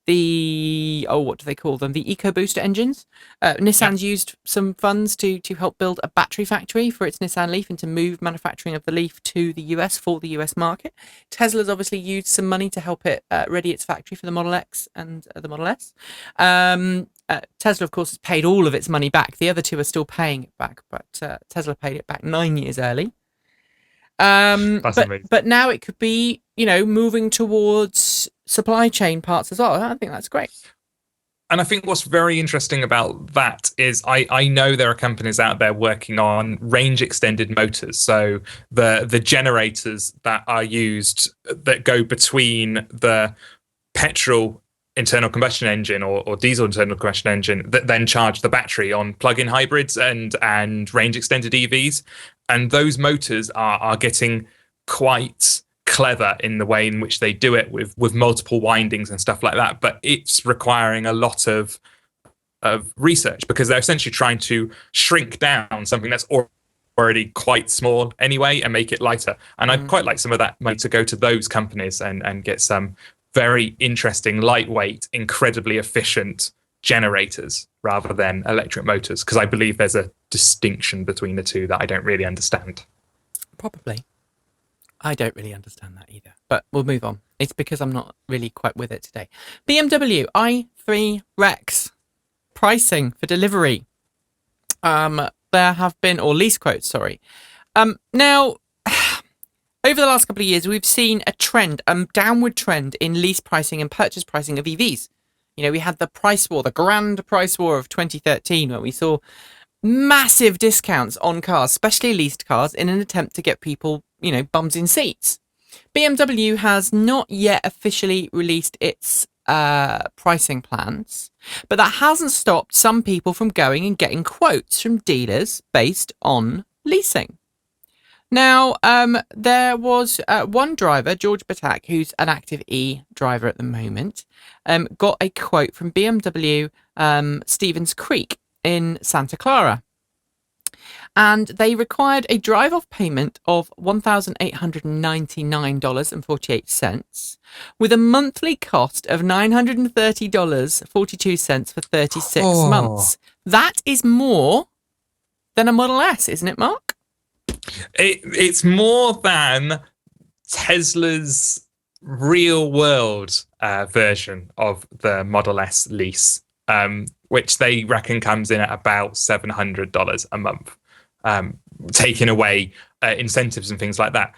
what do they call them? The EcoBoost engines. Nissan's used some funds to help build a battery factory for its Nissan LEAF and to move manufacturing of the LEAF to the US for the US market. Tesla's obviously used some money to help it ready its factory for the Model X and the Model S. Tesla, of course, has paid all of its money back. The other two are still paying it back, but Tesla paid it back 9 years early. But now it could be, moving towards supply chain parts as well. I think that's great. And I think what's very interesting about that is I know there are companies out there working on range extended motors. So the generators that are used that go between the petrol internal combustion engine or diesel internal combustion engine that then charge the battery on plug-in hybrids and range extended EVs. And those motors are getting quite clever in the way in which they do it with multiple windings and stuff like that. But it's requiring a lot of research because they're essentially trying to shrink down something that's already quite small anyway and make it lighter. And I'd quite like some of that money to go to those companies and get some very interesting, lightweight, incredibly efficient generators rather than electric motors, because I believe there's a distinction between the two that I don't really understand. Probably. I don't really understand that either, but we'll move on. It's because I'm not really quite with it today. BMW i3 Rex pricing for delivery. There have been, or lease quotes, sorry. Now, over the last couple of years, we've seen a trend, a downward trend in lease pricing and purchase pricing of EVs. We had the price war, the grand price war of 2013, where we saw massive discounts on cars, especially leased cars, in an attempt to get people, bums in seats. BMW has not yet officially released its pricing plans, but that hasn't stopped some people from going and getting quotes from dealers based on leasing. Now, there was one driver, George Batak, who's an active E driver at the moment, got a quote from BMW Stevens Creek in Santa Clara. And they required a drive-off payment of $1,899.48 with a monthly cost of $930.42 for 36 months. That is more than a Model S, isn't it, Mark? It's more than Tesla's real-world version of the Model S lease, which they reckon comes in at about $700 a month. Taking away incentives and things like that.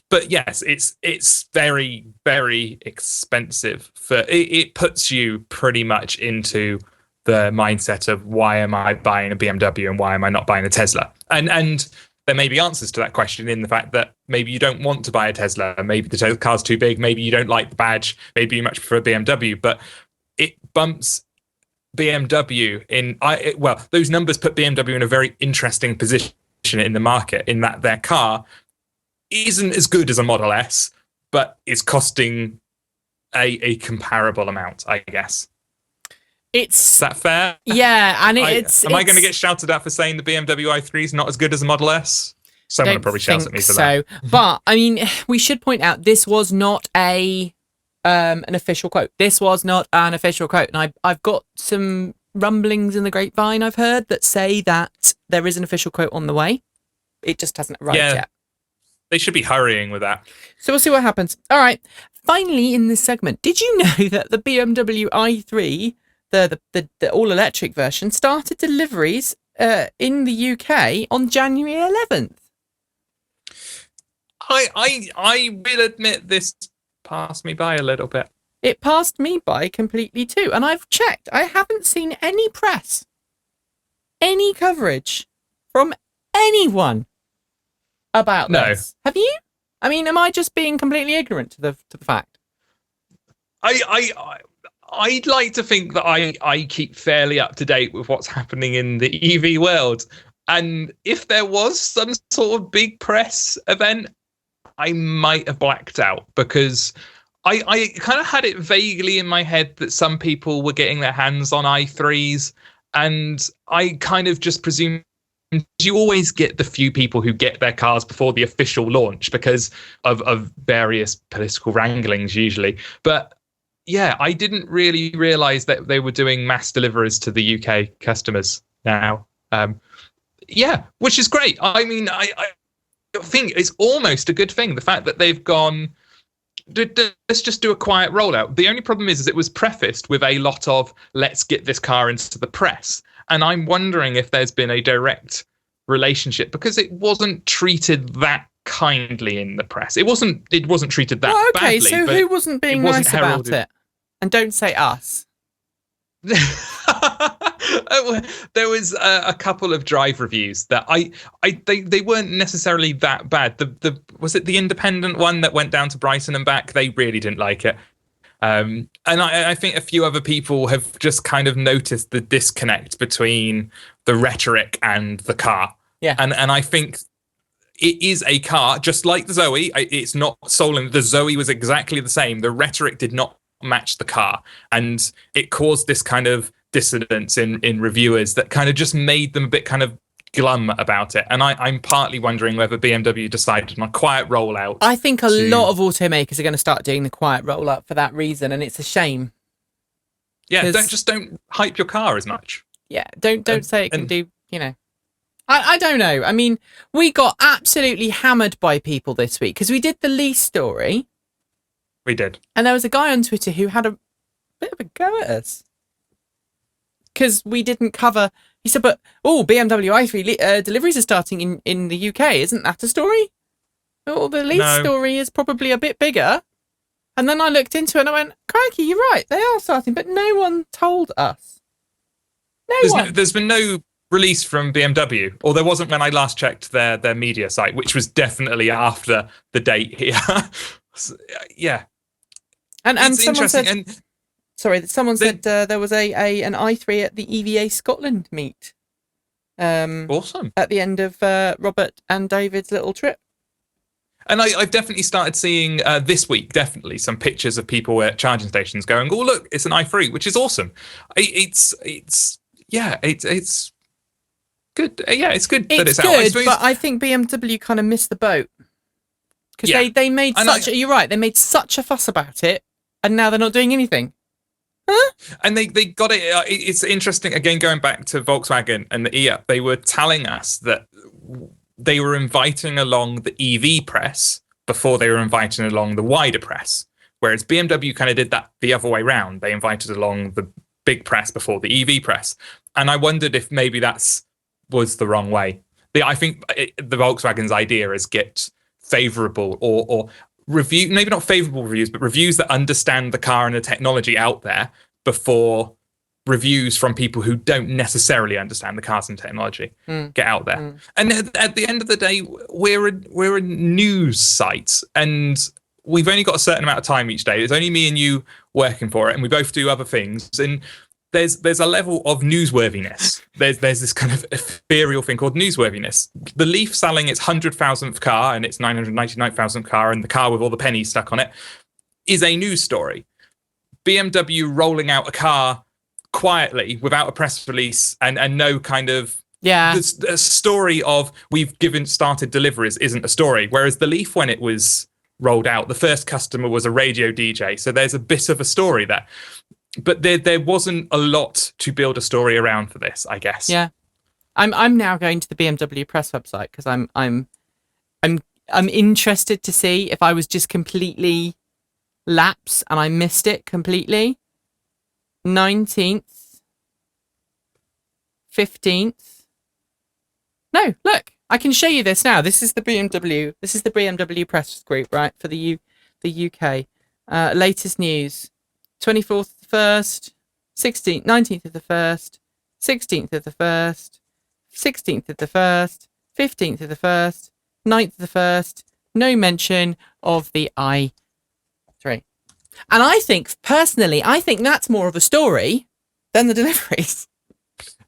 But yes, it's very, very expensive. It puts you pretty much into the mindset of why am I buying a BMW and why am I not buying a Tesla? And there may be answers to that question in the fact that maybe you don't want to buy a Tesla, maybe the car's too big, maybe you don't like the badge, maybe you much prefer BMW, but it bumps BMW those numbers put BMW in a very interesting position in the market, in that their car isn't as good as a Model S, but is costing a comparable amount, I guess. Is that fair? Yeah, and am I going to get shouted at for saying the BMW i3 is not as good as a Model S? Someone probably shouts at me for that. But we should point out this was not an official quote. This was not an official quote, and I've got some rumblings in the grapevine I've heard that say that there is an official quote on the way. It just hasn't arrived yet. They should be hurrying with that. So we'll see what happens. All right. Finally, in this segment, did you know that the BMW i3, the all-electric version, started deliveries in the UK on January 11th? I will admit this passed me by a little bit. It passed me by completely too. And I've checked. I haven't seen any press, any coverage from anyone about this. Have you? Am I just being completely ignorant to the fact? I I'd like to think that I keep fairly up to date with what's happening in the EV world. And if there was some sort of big press event, I might have blacked out, because I kind of had it vaguely in my head that some people were getting their hands on i3s. And I kind of just presumed you always get the few people who get their cars before the official launch because of various political wranglings usually. But yeah, I didn't really realize that they were doing mass deliveries to the UK customers now. Yeah, which is great. I mean, I think it's almost a good thing. The fact that they've gone, let's just do a quiet rollout. The only problem is it was prefaced with a lot of, let's get this car into the press. And I'm wondering if there's been a direct relationship, because it wasn't treated that kindly in the press. It wasn't treated that badly. Okay, so who wasn't being nice about it? And don't say us. There was a couple of drive reviews that they weren't necessarily that bad. The was it the Independent one that went down to Brighton and back? They really didn't like it. And I think a few other people have just kind of noticed the disconnect between the rhetoric and the car. Yeah. And I think it is a car, just like the Zoe. It's not stolen. The Zoe was exactly the same. The rhetoric did not match the car. And it caused this kind of dissonance in reviewers that kind of just made them a bit kind of glum about it. And I'm partly wondering whether BMW decided on a quiet rollout. I think a lot of automakers are going to start doing the quiet rollout for that reason, and it's a shame. Yeah, don't hype your car as much. Yeah, don't say it can do, I don't know. I mean, we got absolutely hammered by people this week because we did the Leaf story. We did. And there was a guy on Twitter who had a bit of a go at us because we didn't cover. He said, but, BMW i3 deliveries are starting in the UK. Isn't that a story? Well, the Leaf story is probably a bit bigger. And then I looked into it and I went, crikey, you're right. They are starting, but no one told us. There's been no release from BMW, or there wasn't when I last checked their media site, which was definitely after the date here. So, yeah. And someone said... Sorry, someone said there was an i3 at the EVA Scotland meet. Awesome. At the end of Robert and David's little trip. And I've definitely started seeing this week, definitely, some pictures of people at charging stations going, oh, look, it's an i3, which is awesome. It's good. Yeah, it's good that it's out. It's good, but I think BMW kind of missed the boat. Because they made you're right, they made such a fuss about it, and now they're not doing anything. Huh? And they got it. It's interesting, again, going back to Volkswagen and the e-up, they were telling us that they were inviting along the EV press before they were inviting along the wider press. Whereas BMW kind of did that the other way round. They invited along the big press before the EV press. And I wondered if maybe was the wrong way. I think the Volkswagen's idea is get favourable or review, maybe not favourable reviews, but reviews that understand the car and the technology out there before reviews from people who don't necessarily understand the cars and technology get out there. And at the end of the day, we're a news site, and we've only got a certain amount of time each day. There's only me and you working for it, and we both do other things. And there's a level of newsworthiness. There's this kind of ethereal thing called newsworthiness. The Leaf selling its 100,000th car and its 999,000th car, and the car with all the pennies stuck on it, is a news story. BMW rolling out a car quietly without a press release and no kind of the story of we've started deliveries isn't a story. Whereas the Leaf, when it was rolled out, the first customer was a radio DJ, so there's a bit of a story there. But there wasn't a lot to build a story around for this, I guess. Yeah, I'm now going to the BMW press website because I'm interested to see if I was just completely lapse and I missed it completely. 19th, 15th. No, look, I can show you this now. This is the BMW. This is the BMW press group, right, for the UK. Latest news. 24th of the 1st, 16th, 19th of the 1st, 16th of the 1st, 16th of the 1st, 15th of the 1st, 9th of the 1st. No mention of the i3. And I think, personally, that's more of a story than the deliveries.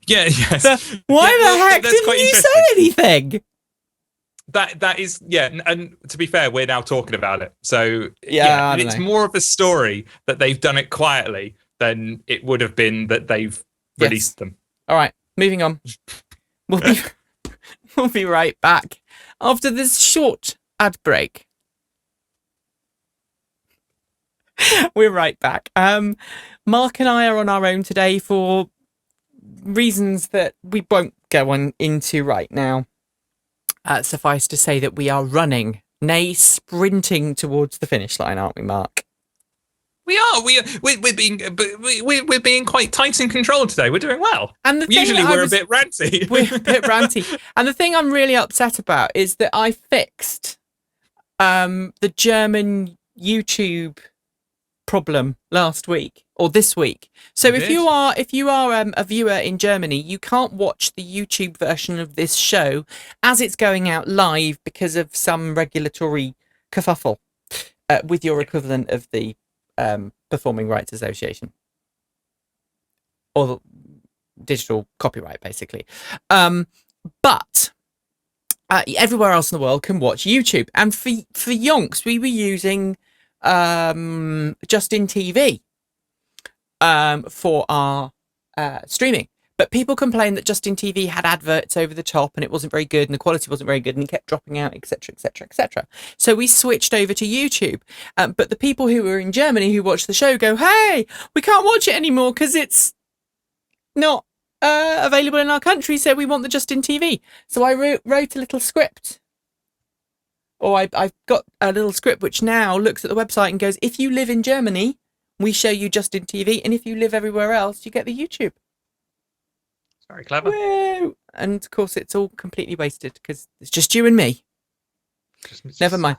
Yeah, yes. Why the heck didn't you say anything? That is, and to be fair, we're now talking about it. So, it's know. more of a story that they've done it quietly than it would have been that they've released them. All right, moving on. We'll be right back after this short ad break. We're right back. Mark and I are on our own today for reasons that we won't go on into right now. Suffice to say that we are running, nay, sprinting towards the finish line, aren't we, Mark? We are. We're being quite tight in control today. We're doing well. And usually we're a bit ranty. We're a bit ranty. And the thing I'm really upset about is that I fixed the German YouTube problem last week or this week. So if you are a viewer in Germany, you can't watch the YouTube version of this show as it's going out live because of some regulatory kerfuffle with your equivalent of the Performing Rights Association or the digital copyright, basically. But everywhere else in the world can watch YouTube, and for yonks we were using Justin TV for our streaming, but people complained that Justin TV had adverts over the top and it wasn't very good and the quality wasn't very good and it kept dropping out, etc, etc, etc. So we switched over to YouTube, but the people who were in Germany who watched the show go, hey, we can't watch it anymore because it's not available in our country, so we want the Justin TV. So I wrote a little script. Or I've got a little script which now looks at the website and goes, if you live in Germany, we show you Justin TV, and if you live everywhere else, you get the YouTube. Very clever. Woo! And of course, it's all completely wasted because it's just you and me. Never mind.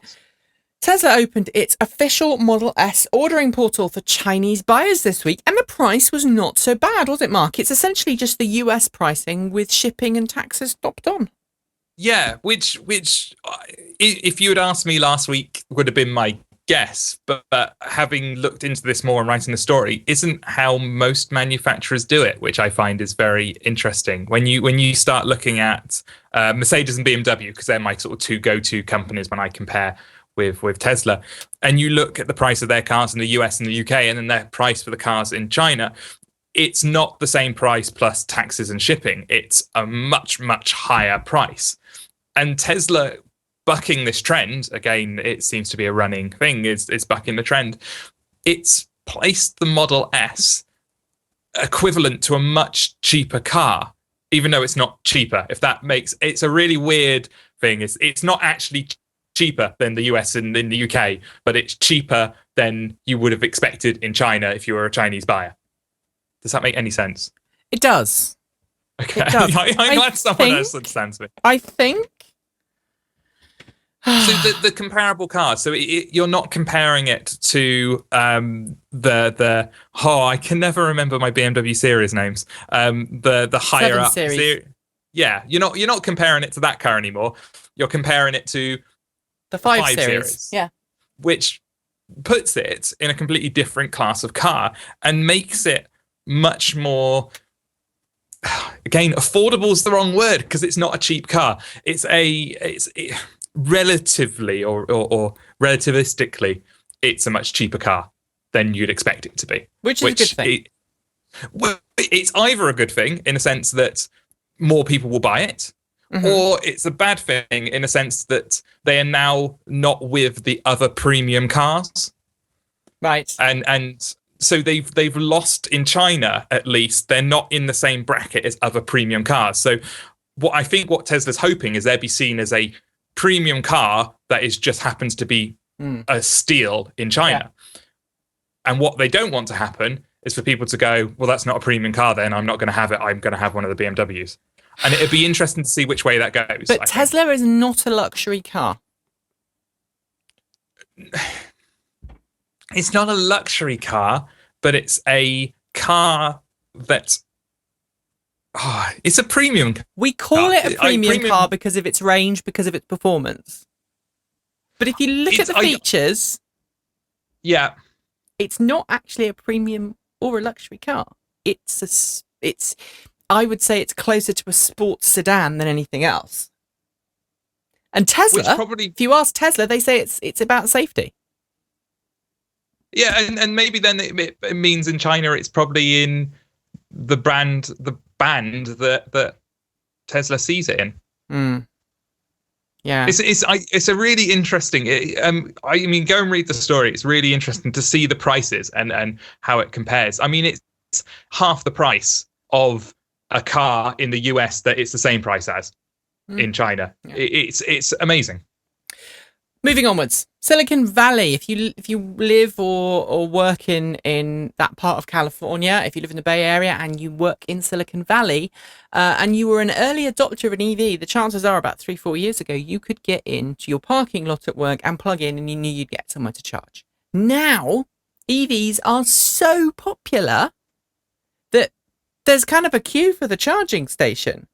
Tesla opened its official Model S ordering portal for Chinese buyers this week, and the price was not so bad, was it, Mark? It's essentially just the US pricing with shipping and taxes stopped on. Yeah, which if you had asked me last week would have been my guess, but having looked into this more and writing the story isn't how most manufacturers do it, which I find is very interesting. When you start looking at Mercedes and BMW, because they're my sort of two go-to companies when I compare with Tesla, and you look at the price of their cars in the US and the UK and then their price for the cars in China, it's not the same price plus taxes and shipping. It's a much, much higher price. And Tesla, bucking this trend, again, it seems to be a running thing, is bucking the trend. It's placed the Model S equivalent to a much cheaper car, even though it's not cheaper. If that makes, it's a really weird thing. It's not actually cheaper than the US and in the UK, but it's cheaper than you would have expected in China if you were a Chinese buyer. Does that make any sense? It does. Okay. It does. I'm glad someone else understands me. I think. So the comparable cars. So you're not comparing it to the I can never remember my BMW series names. The higher up series. Yeah, you're not comparing it to that car anymore. You're comparing it to the 5 series. Yeah, which puts it in a completely different class of car and makes it much more, again, affordable is the wrong word because it's not a cheap car. It's relatively or relativistically, it's a much cheaper car than you'd expect it to be. Which is a good thing. It's either a good thing in a sense that more people will buy it, or it's a bad thing in a sense that they are now not with the other premium cars. Right. And so they've lost in China, at least. They're not in the same bracket as other premium cars. So what Tesla's hoping is they'll be seen as a premium car that just happens to be a steal in China. Yeah. And what they don't want to happen is for people to go, well, that's not a premium car then. I'm not going to have it. I'm going to have one of the BMWs. And it'd be interesting to see which way that goes. But Tesla is not a luxury car. It's not a luxury car, but it's a car that it's a premium car. We call it a premium car because of its range, because of its performance. But if you look at the features, yeah, it's not actually a premium or a luxury car. I would say it's closer to a sports sedan than anything else. And Tesla, if you ask Tesla, they say it's about safety. Yeah, and maybe then it means in China it's probably in the band that Tesla sees it in. Yeah, it's a really interesting. I mean, go and read the story. It's really interesting to see the prices and how it compares. I mean, it's half the price of a car in the US that it's the same price as in China. Yeah. It's amazing. Moving onwards, Silicon Valley. If you live or work in that part of California, if you live in the Bay Area and you work in Silicon Valley, and you were an early adopter of an EV, the chances are about 3-4 years ago, you could get into your parking lot at work and plug in and you knew you'd get somewhere to charge. Now, EVs are so popular that there's kind of a queue for the charging station.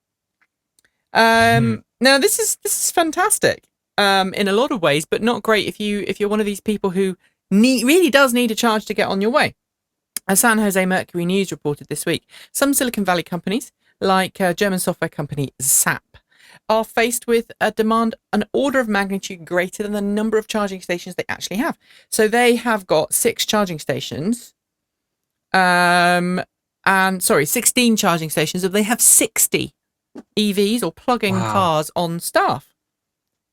Now, this is fantastic. In a lot of ways, but not great if you're one of these people who really does need a charge to get on your way. As San Jose Mercury News reported this week, some Silicon Valley companies, like German software company SAP, are faced with a demand an order of magnitude greater than the number of charging stations they actually have. So they have got 6 charging stations, 16 charging stations, and they have 60 EVs or plug-in cars on staff.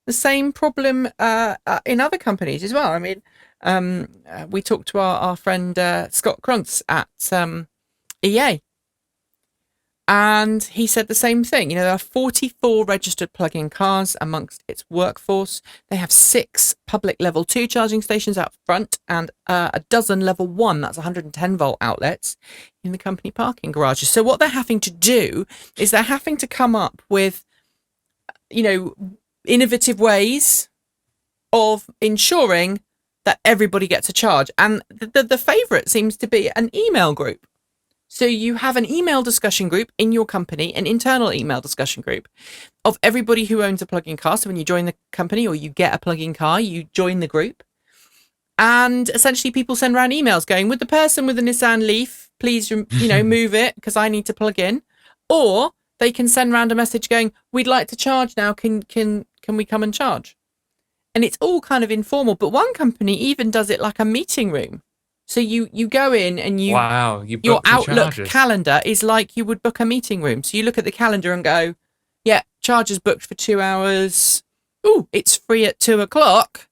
The same problem in other companies as well. I mean, we talked to our friend Scott Cruntz at EA, and he said the same thing. You know, there are 44 registered plug-in cars amongst its workforce. They have 6 public level 2 charging stations out front and a dozen level 1, that's 110 volt outlets in the company parking garages. So what they're having to do is they're having to come up with, innovative ways of ensuring that everybody gets a charge. And the favourite seems to be an email group. So you have an email discussion group in your company, an internal email discussion group of everybody who owns a plug-in car. So when you join the company or you get a plug-in car, you join the group. And essentially people send around emails going, would the person with the Nissan LEAF please, move it because I need to plug in? Or they can send around a message going, we'd like to charge now. Can we come and charge? And it's all kind of informal. But one company even does it like a meeting room. So you go in and your Outlook calendar is like you would book a meeting room. So you look at the calendar and go, yeah, charge is booked for 2 hours. Ooh, it's free at 2:00.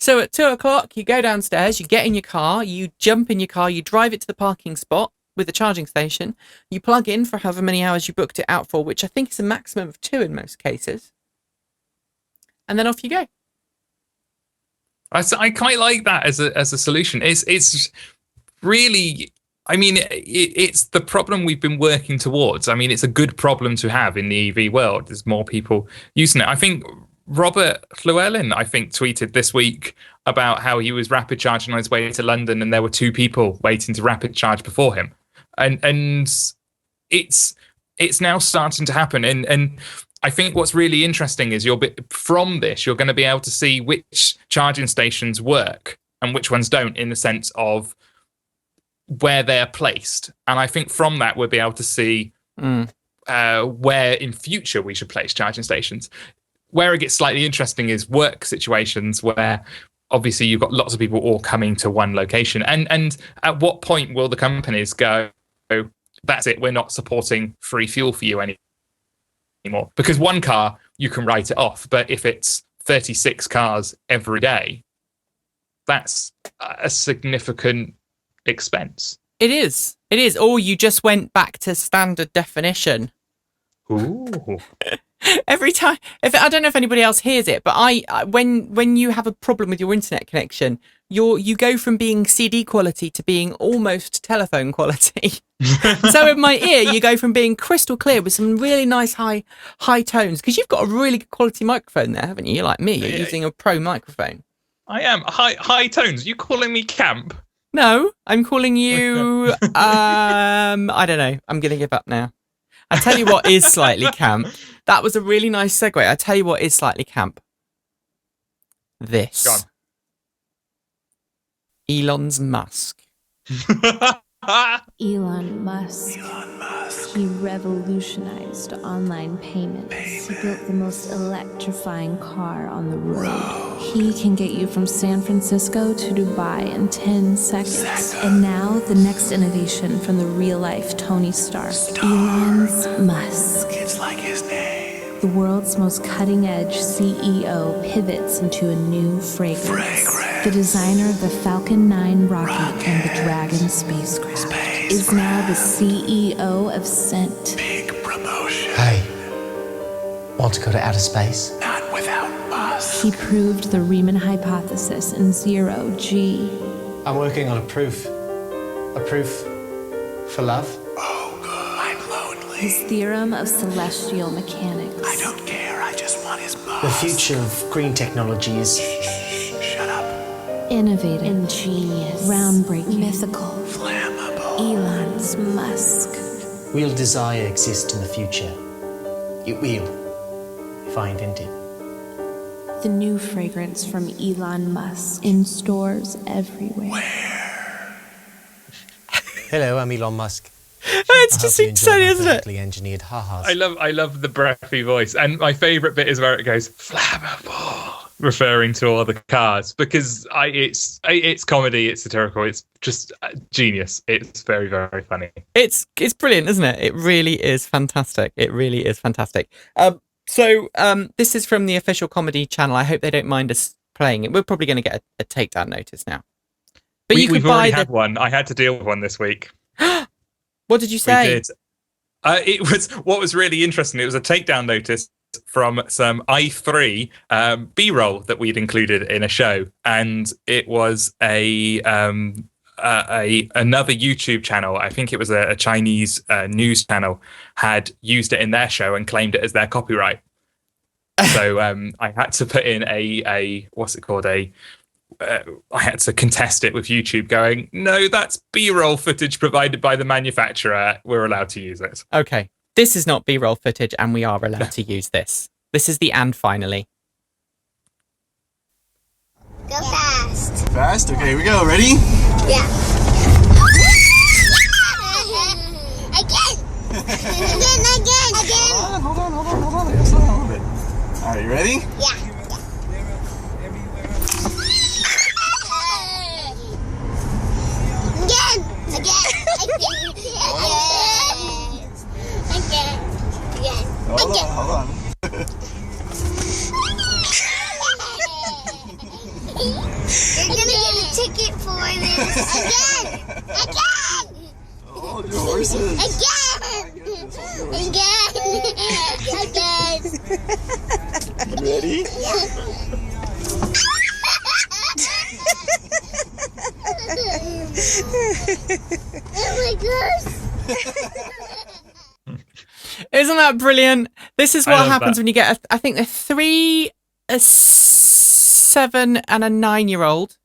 So at 2:00, you go downstairs, you get in your car, you jump in your car, you drive it to the parking spot with a charging station, you plug in for however many hours you booked it out for, which I think is a maximum of 2 in most cases. And then off you go. I quite like that as a solution. It's really, I mean, it's the problem we've been working towards. I mean, it's a good problem to have in the EV world. There's more people using it. I think Robert Llewellyn, tweeted this week about how he was rapid charging on his way to London and there were 2 people waiting to rapid charge before him. And it's now starting to happen. And I think what's really interesting is from this, you're going to be able to see which charging stations work and which ones don't, in the sense of where they're placed. And I think from that, we'll be able to see where in future we should place charging stations. Where it gets slightly interesting is work situations where obviously you've got lots of people all coming to one location. And at what point will the companies go, that's it, we're not supporting free fuel for you anymore? Because one car, you can write it off. But if it's 36 cars every day, that's a significant expense. It is. Or you just went back to standard definition. Ooh. Every time, I don't know if anybody else hears it, but when you have a problem with your internet connection, you go from being CD quality to being almost telephone quality. So in my ear, you go from being crystal clear with some really nice high tones, because you've got a really good quality microphone there, haven't you? You're like me, you're using a pro microphone. I am high tones. You calling me camp? No, I'm calling you. I don't know. I'm gonna give up now. I tell you what is slightly camp. That was a really nice segue. I tell you what is slightly camp. This. Go on. Elon's Musk. Elon Musk. He revolutionized online payments. He built the most electrifying car on the road. He can get you from San Francisco to Dubai in 10 seconds. And now, the next innovation from the real-life Tony Stark, Elon's Musk. It's like his name. The world's most cutting-edge CEO pivots into a new fragrance. The designer of the Falcon 9 rocket and the Dragon spacecraft is now the CEO of Scent. Big promotion. Hey, want to go to outer space? Not without Musk. He proved the Riemann hypothesis in 0G. I'm working on a proof. A proof for love. Oh, good. I'm lonely. His theorem of celestial mechanics. I don't care. I just want his Musk. The future of green technology is Shut up. Innovative, ingenious, groundbreaking, mythical. Flammable. Elon's Musk. real desire exists in the future. It will, if I invent it. The new fragrance from Elon Musk in stores everywhere. Hello, I'm Elon Musk. It's just insane, isn't it? Engineered ha-has. I love the breathy voice, and my favourite bit is where it goes flammable, referring to all the cars, because it's comedy, it's satirical, it's just genius. It's very, very funny. It's brilliant, isn't it? It really is fantastic. It really is fantastic. So this is from the official comedy channel. I hope they don't mind us playing it. We're probably going to get a takedown notice now. But you could we've buy already had one. I had to deal with one this week. What did you say? We did. It was what was really interesting. It was a takedown notice from some i3 B-roll that we'd included in a show, and it was another YouTube channel. I think it was a Chinese news channel had used it in their show and claimed it as their copyright. So I had to put in a what's it called I had to contest it with YouTube going, no, that's B-roll footage provided by the manufacturer. We're allowed to use it. Okay. This is not B-roll footage, and we are allowed to use this. This is the and finally. Go fast. Fast? Okay, here we go. Ready? Yeah. Again. Again. Hold on. Slow down a little bit. All right, you ready? Yeah. Hold on. You're gonna get a ticket for this. Again. Hold your horses. Again. Ready? Oh my gosh. Isn't that brilliant? This is what happens when you get, I think, a 3, a 7, and a 9-year-old.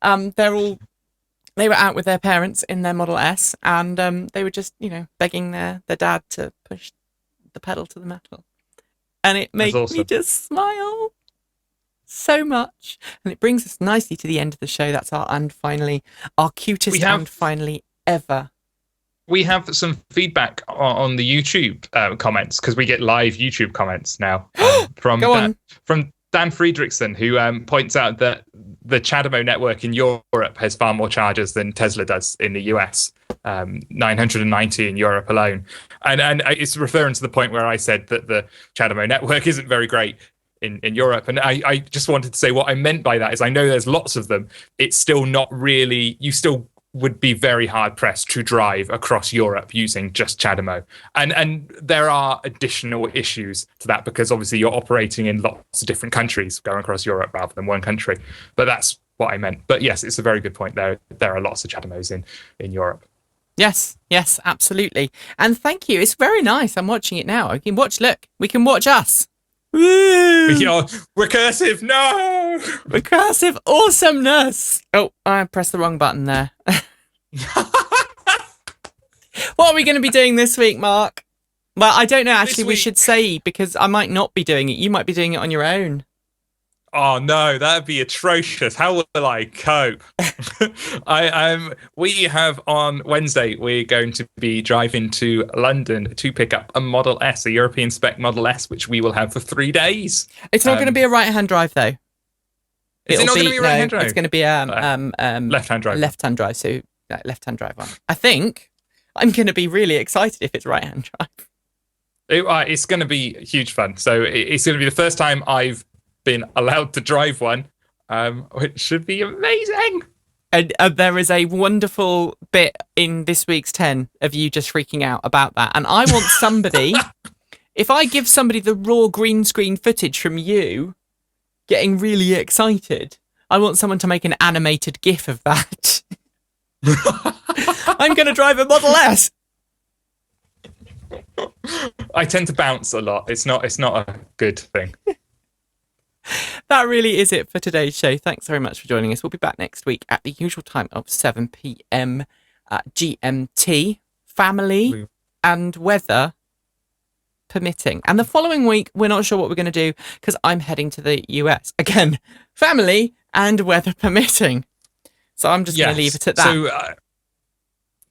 They were out with their parents in their Model S, and they were just, begging their dad to push the pedal to the metal. And it made me just smile so much. And it brings us nicely to the end of the show. That's our and finally, our cutest and finally ever. We have some feedback on the YouTube comments, because we get live YouTube comments now from Dan Friedrichsen, who points out that the CHAdeMO network in Europe has far more chargers than Tesla does in the US, 990 in Europe alone. And it's referring to the point where I said that the CHAdeMO network isn't very great in Europe. And I just wanted to say what I meant by that is I know there's lots of them. It's still not really, you still would be very hard pressed to drive across Europe using just CHAdeMO. And there are additional issues to that, because obviously you're operating in lots of different countries going across Europe rather than one country. But that's what I meant. But yes, it's a very good point. There are lots of CHAdeMOs in Europe. Yes, absolutely. And thank you. It's very nice. I'm watching it now. We can watch us. Woo! Recursive, no! Recursive awesomeness! Oh, I pressed the wrong button there. What are we going to be doing this week, Mark? Well, I don't know. Actually, we should say, because I might not be doing it. You might be doing it on your own. Oh no, that'd be atrocious. How will I cope? We have on Wednesday, we're going to be driving to London to pick up a Model S, a European spec Model S, which we will have for 3 days. It's not going to be a right-hand drive, though. Is it not going to be a right-hand drive? It's going to be left-hand drive. Left-hand drive. So left-hand drive one. I think I'm going to be really excited if it's right-hand drive. It's going to be huge fun. So it's going to be the first time I've been allowed to drive one, which should be amazing. And there is a wonderful bit in this week's 10 of you just freaking out about that. And I want somebody, if I give somebody the raw green screen footage from you getting really excited, I want someone to make an animated GIF of that. I'm going to drive a Model S. I tend to bounce a lot. It's not a good thing. That really is it for today's show. Thanks very much for joining us. We'll be back next week at the usual time of 7 p.m. GMT, family and weather permitting. And the following week, we're not sure what we're going to do because I'm heading to the US. Again, family and weather permitting. So I'm just going to leave it at that.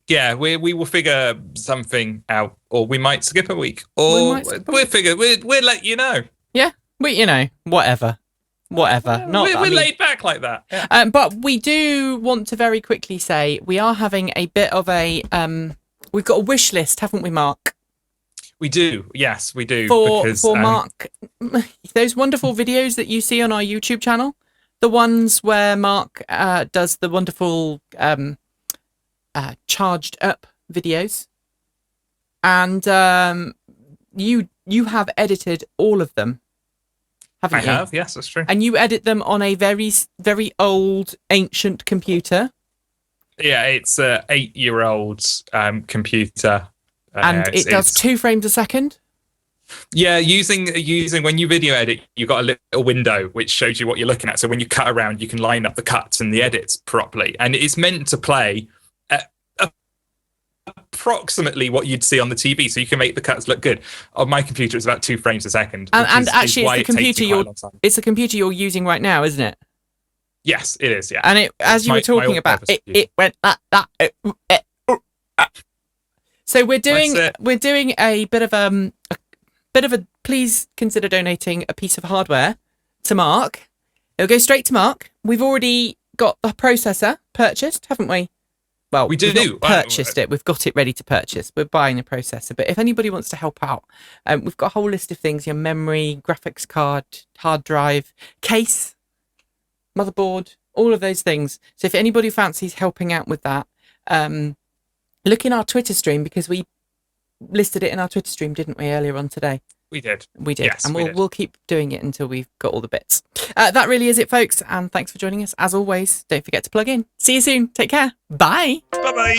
So, we will figure something out, or we might skip a week, or we'll let you know. Yeah. Whatever. We're laid back like that. Yeah. But we do want to very quickly say we are having a bit of a we've got a wish list, haven't we, Mark? We do. Yes, we do. For Mark, those wonderful videos that you see on our YouTube channel, the ones where Mark does the wonderful charged up videos, and you have edited all of them. Haven't you? I have, yes, that's true. And you edit them on a very, very old, ancient computer. Yeah, it's a 8-year-old computer. And it does 2 frames a second? Yeah, using when you video edit, you've got a little window which shows you what you're looking at. So when you cut around, you can line up the cuts and the edits properly. And it's meant to play approximately what you'd see on the TV, so you can make the cuts look good. On my computer, it's about 2 frames a second. And actually, it's the computer you're using right now, isn't it? Yes, it is. Yeah. And as you were talking about, it went that. So we're doing a bit of a. Please consider donating a piece of hardware to Mark. It'll go straight to Mark. We've already got the processor purchased, haven't we? Well, we do. We've not purchased it. We've got it ready to purchase. We're buying a processor. But if anybody wants to help out, we've got a whole list of things: your memory, graphics card, hard drive, case, motherboard, all of those things. So if anybody fancies helping out with that, look in our Twitter stream, because we listed it in our Twitter stream, didn't we, earlier on today? We did. Yes, and we'll keep doing it until we've got all the bits. That really is it, folks. And thanks for joining us. As always, don't forget to plug in. See you soon. Take care. Bye. Bye-bye.